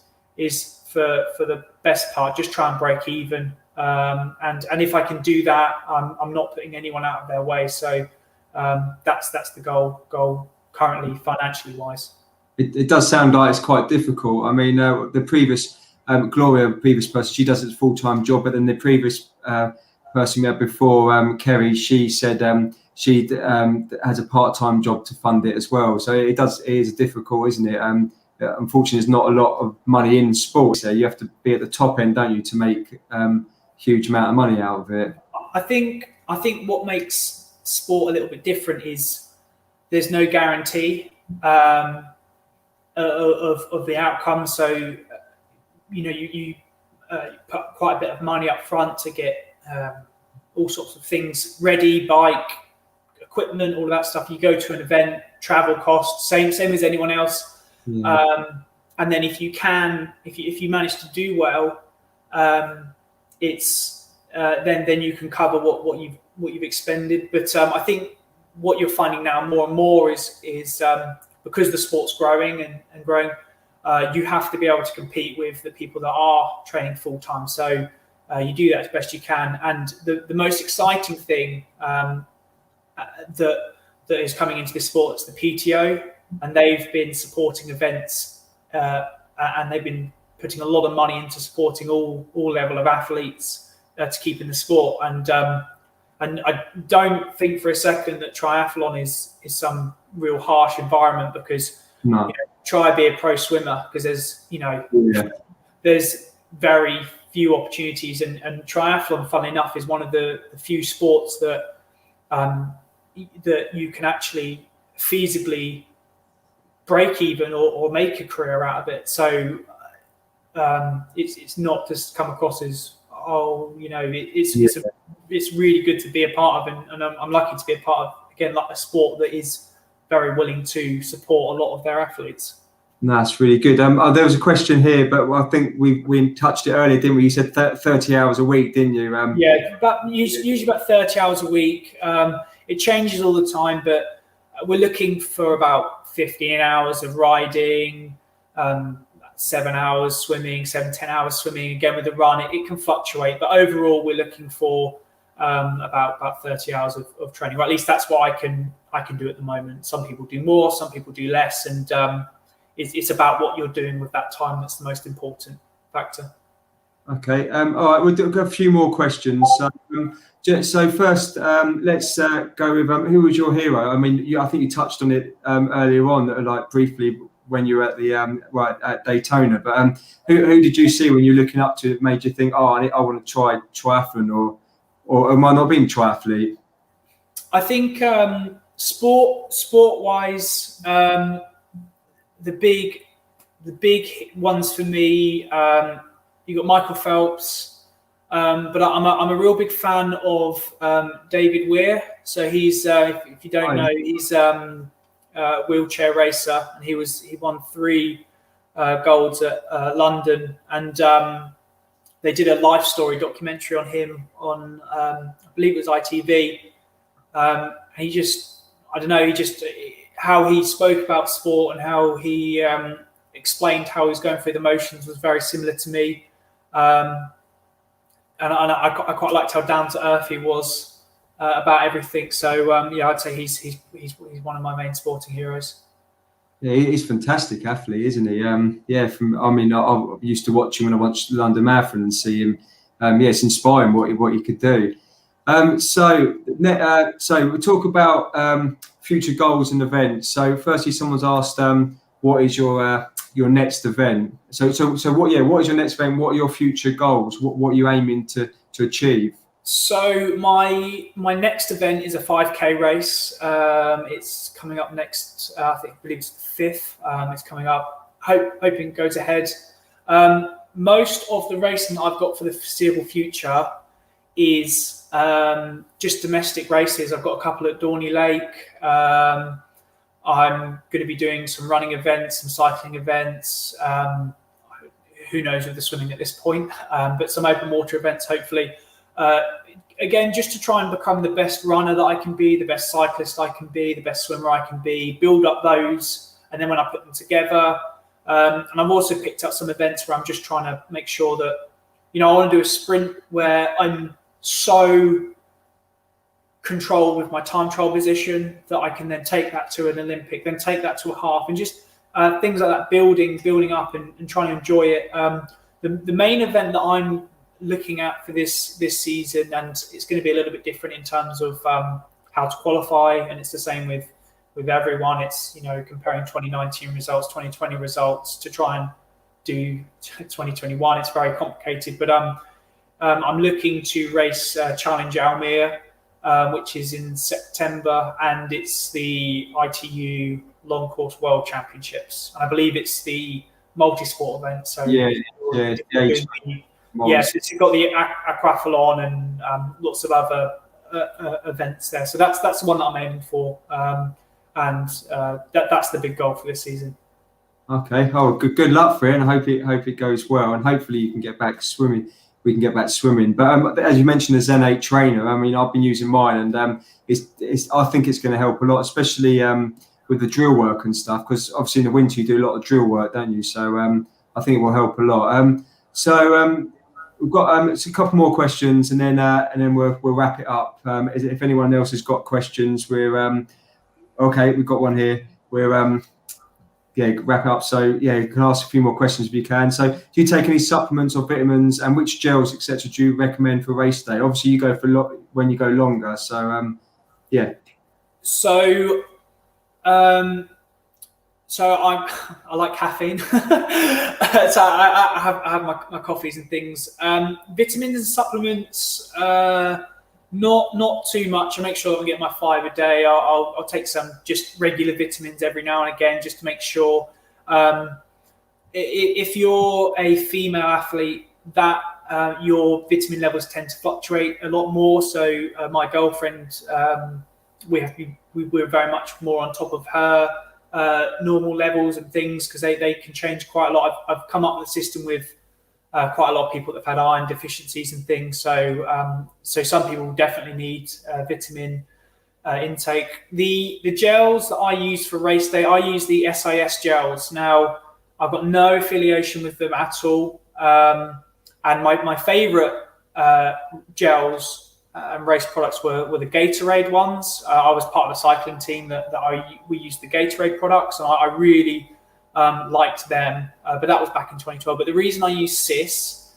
for the best part, just try and break even. And if I can do that, I'm not putting anyone out of their way. So that's the goal currently, financially wise. It does sound like it's quite difficult. I mean, the previous Gloria, previous person, she does it as a full-time job, but then the previous person we had before, Kerry, she said she has a part-time job to fund it as well. So it is difficult, isn't it? Unfortunately, there's not a lot of money in sports. So you have to be at the top end, don't you, to make huge amount of money out of it. I think what makes sport a little bit different is there's no guarantee of the outcome. So you put quite a bit of money up front to get all sorts of things ready, bike, equipment, all of that stuff. You go to an event, travel costs, same as anyone else. And then if you manage to do well, it's then you can cover what you've expended. But I think what you're finding now more and more is because the sport's growing and growing, you have to be able to compete with the people that are training full time. So you do that as best you can. And the most exciting thing that is coming into this sport is the PTO, and they've been supporting events and they've been putting a lot of money into supporting all level of athletes to keep in the sport. And I don't think for a second that triathlon is some real harsh environment, because try be a pro swimmer, because there's very few opportunities, and triathlon, funnily enough, is one of the few sports that you can actually feasibly break even or make a career out of it. So it's not just come across as it's really good to be a part of, and I'm lucky to be a part of, again, like a sport that is very willing to support a lot of their athletes. That's really good. There was a question here, but I think we touched it earlier, didn't we? You said 30 hours a week, didn't you? Usually about 30 hours a week. It changes all the time, but we're looking for about 15 hours of riding, 7 hours swimming, 10 hours swimming. Again, with the run, it can fluctuate, but overall we're looking for about 30 hours of training. Or at least that's what I can do at the moment. Some people do more, some people do less, and it's about what you're doing with that time that's the most important factor. Okay. All right. We'll do a few more questions. So first, let's go with who was your hero? I mean, I think you touched on it earlier on, like briefly when you were at the at Daytona. But who did you see when you're looking up to it made you think, I want to try triathlon, or am I not being triathlete? I think sport wise, the big ones for me, you got Michael Phelps, but I'm a real big fan of David Weir. So he's if you don't know, he's a wheelchair racer, and he won 3 golds at London, and they did a life story documentary on him on I believe it was ITV. He just, I don't know, how he spoke about sport and how he explained how he was going through the motions was very similar to me. And I quite liked how down to earth he was about everything. So I'd say he's one of my main sporting heroes. Yeah, he's a fantastic athlete, isn't he? I used to watch him when I watched the London Marathon and see him. It's inspiring what he could do. So we'll talk about future goals and events. So firstly, someone's asked, what is your next event? So what is your next event? What are your future goals? What are you aiming to achieve? So my next event is a 5K race. It's coming up next. I believe it's the 5th. It's coming up. Hoping it goes ahead. Most of the racing I've got for the foreseeable future is just domestic races. I've got a couple at Dorney Lake. I'm going to be doing some running events, some cycling events. Who knows with the swimming at this point, but some open water events, hopefully. Again, just to try and become the best runner that I can be, the best cyclist I can be, the best swimmer I can be, build up those, and then when I put them together. And I've also picked up some events where I'm just trying to make sure that, I want to do a sprint where I'm so controlled with my time trial position that I can then take that to an Olympic, then take that to a half, and just things like that, building up and trying to enjoy it. The main event that I'm looking at for this season, and it's going to be a little bit different in terms of how to qualify, and it's the same with everyone. It's comparing 2019 results, 2020 results to try and do 2021. It's very complicated, but I'm looking to race Challenge Almir, which is in September, and it's the ITU Long Course World Championships, and I believe it's the multi-sport event. So yes, it's got the aquathlon and lots of other events there. So that's the one that I'm aiming for, and that's the big goal for this season. Okay. Oh, good luck for it, and I hope it goes well, and hopefully you can get back swimming. We can get back swimming. But as you mentioned, the Zen 8 trainer, I've been using mine, and I think it's going to help a lot, especially with the drill work and stuff, because obviously in the winter you do a lot of drill work, don't you? So I think it will help a lot. We've got a couple more questions, and then we'll wrap it up. If anyone else has got questions, we're okay. We've got one here. We're wrap it up. So you can ask a few more questions if you can. So do you take any supplements or vitamins, and which gels, etc., do you recommend for race day? Obviously you go for when you go longer. So So I like caffeine. So I have my coffees and things. Vitamins and supplements, not too much. I make sure that I get my 5 a day. I'll take some just regular vitamins every now and again, just to make sure. If you're a female athlete, that your vitamin levels tend to fluctuate a lot more. So my girlfriend, we're very much more on top of her normal levels and things, because they can change quite a lot. I've come up with a system with quite a lot of people that have had iron deficiencies and things. So some people definitely need vitamin intake. The gels that I use for race day, I use the SIS gels. Now, I've got no affiliation with them at all. And my favorite gels and race products were the Gatorade ones. I was part of a cycling team that we used the Gatorade products, and I really liked them. But that was back in 2012. But the reason I use SIS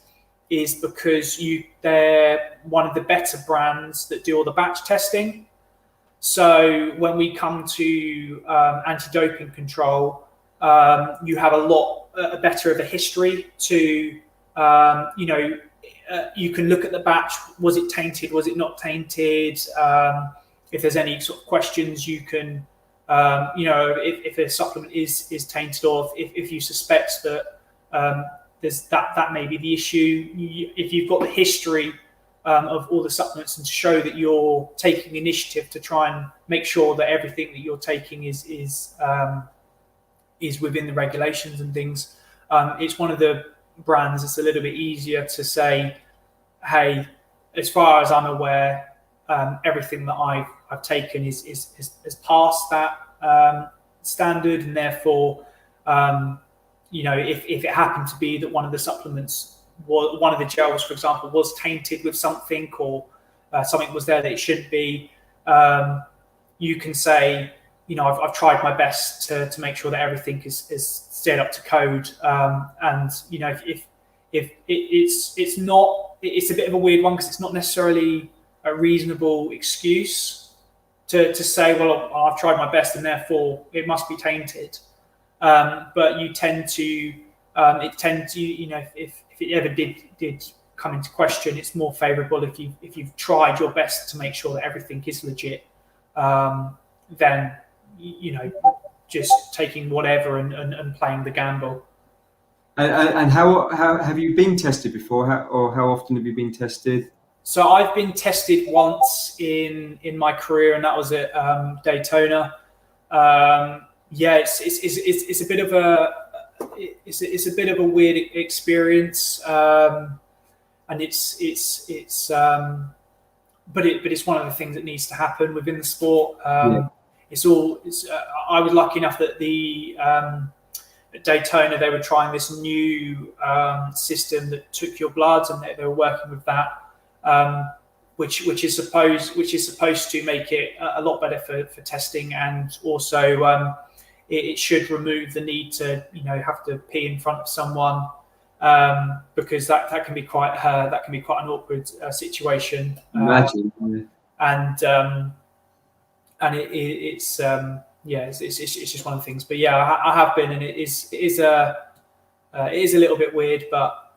is because they're one of the better brands that do all the batch testing. So when we come to anti-doping control, you have a lot better of a history to, you can look at the batch. Was it tainted? Was it not tainted? If there's any sort of questions, you can, if a supplement is tainted, or if you suspect that there's that may be the issue. If you've got the history of all the supplements and to show that you're taking initiative to try and make sure that everything that you're taking is within the regulations and things, it's one of the brands it's a little bit easier to say, hey, as far as I'm aware, everything that I've taken is past that standard, and therefore, if it happened to be that one of the supplements, one of the gels, for example, was tainted with something, or something was there that it shouldn't be, you can say, I've tried my best to make sure that everything is stayed up to code, and if it's a bit of a weird one, because it's not necessarily a reasonable excuse to say, well, I've tried my best and therefore it must be tainted. But you tend to, if it ever did come into question, it's more favourable if you've tried your best to make sure that everything is legit, than just taking whatever and playing the gamble. And how have you been tested before, how often have you been tested? So I've been tested once in my career, and that was at Daytona. It's a bit of a weird experience, and but it's one of the things that needs to happen within the sport. I was lucky enough that at Daytona they were trying this new system that took your blood, and they were working with that, which is supposed to make it a lot better for testing, and also it should remove the need to have to pee in front of someone, because that can be quite an awkward situation. Imagine. It's just one of the things. But yeah, I have been, and it is a little bit weird, but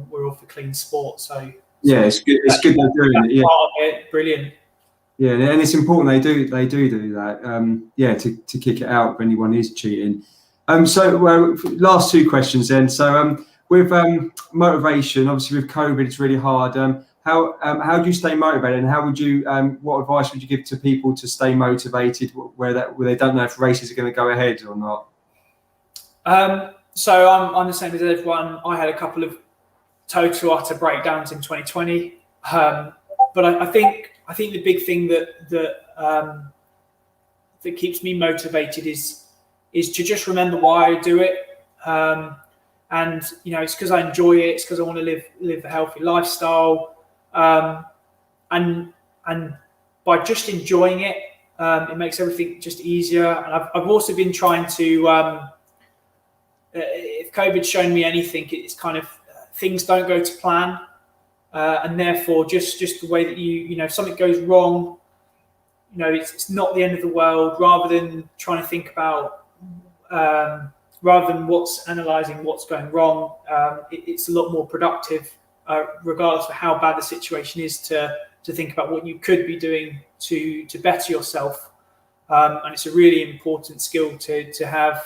we're all for clean sport, so yeah, it's good. It's good they're doing it. Yeah, part of it, brilliant. Yeah, and it's important they do that. To kick it out if anyone is cheating. So last two questions then. So with motivation, obviously with COVID, it's really hard. How do you stay motivated, and how would you? What advice would you give to people to stay motivated where they don't know if races are going to go ahead or not? So I'm the same as everyone. I had a couple of total utter breakdowns in 2020, but I think the big thing that keeps me motivated is to just remember why I do it, and it's because I enjoy it. It's because I want to live a healthy lifestyle. And by just enjoying it, it makes everything just easier. And I've also been trying to, if COVID's shown me anything, it's kind of things don't go to plan, and therefore just the way that if something goes wrong, it's not the end of the world. Rather than trying to think about, rather than analysing what's going wrong, it's a lot more productive. Regardless of how bad the situation is, to think about what you could be doing to better yourself, and it's a really important skill to have.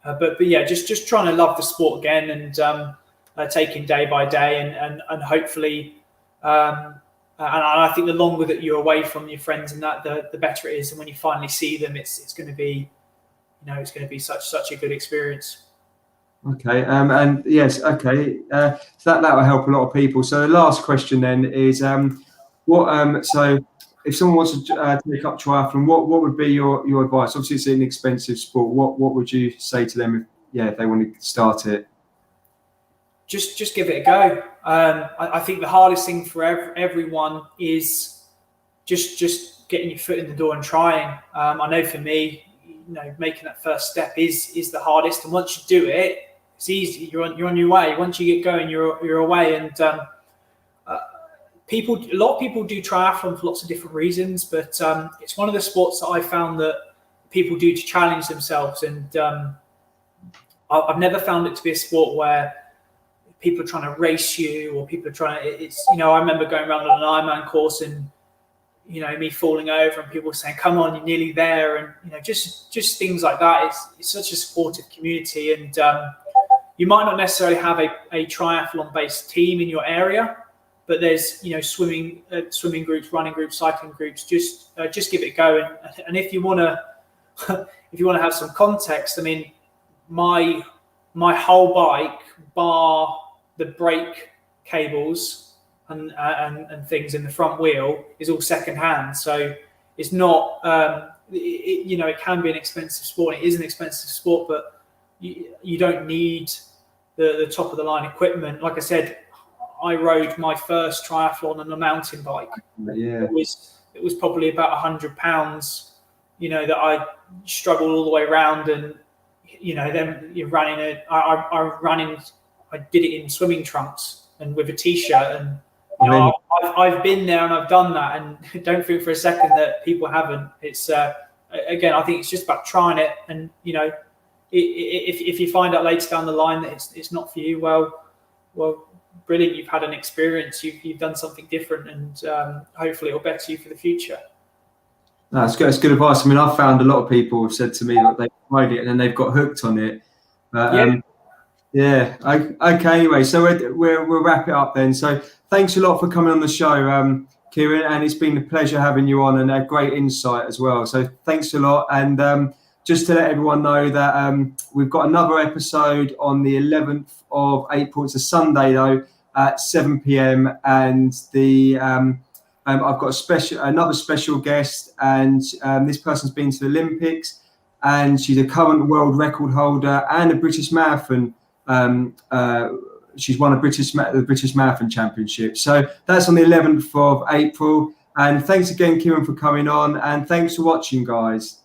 But yeah, just trying to love the sport again, and taking day by day, and hopefully, and I think the longer that you're away from your friends and that, the better it is, and when you finally see them, it's going to be, it's going to be such a good experience. Okay, and yes, okay, so that will help a lot of people. So the last question then is, so if someone wants to take up triathlon, what would be your advice? Obviously, it's an expensive sport. What would you say to them if they want to start it? Just give it a go. I think the hardest thing for everyone is just getting your foot in the door and trying. I know for me, making that first step is the hardest, and once you do it, it's easy. You're on your way. Once you get going, you're away. And a lot of people do triathlon for lots of different reasons, but it's one of the sports that I found that people do to challenge themselves. And I've never found it to be a sport where people are trying to race you, or people are trying to. I remember going around on an Ironman course, and me falling over and people saying, "Come on, you're nearly there," and just things like that. It's such a supportive community, and you might not necessarily have a triathlon-based team in your area, but there's swimming groups, running groups, cycling groups. Just give it a go, and if you want to have some context, I mean, my whole bike, bar the brake cables and things in the front wheel, is all second hand. So it's not it can be an expensive sport. It is an expensive sport, but you don't need the top of the line equipment. Like I said, I rode my first triathlon on a mountain bike. Yeah. It was probably about £100, that I struggled all the way around, and then you're running I did it in swimming trunks and with a t-shirt, and I've been there and I've done that, and don't think for a second that people haven't. It's again, I think it's just about trying it, and if you find out later down the line that it's not for you, well, brilliant, you've had an experience, you've done something different, and hopefully it'll better you for the future. That's good. It's good advice. I mean, I've found a lot of people have said to me that they've tried it and then they've got hooked on it. Yeah. Okay. Anyway, so we'll wrap it up then. So thanks a lot for coming on the show, Kieran, and it's been a pleasure having you on, and a great insight as well. So thanks a lot. And just to let everyone know that we've got another episode on the 11th of April. It's a Sunday though, at 7 p.m. And I've got another special guest, and this person's been to the Olympics, and she's a current world record holder and a British marathon. She's won the British Marathon Championship. So that's on the 11th of April. And thanks again, Kieran, for coming on, and thanks for watching, guys.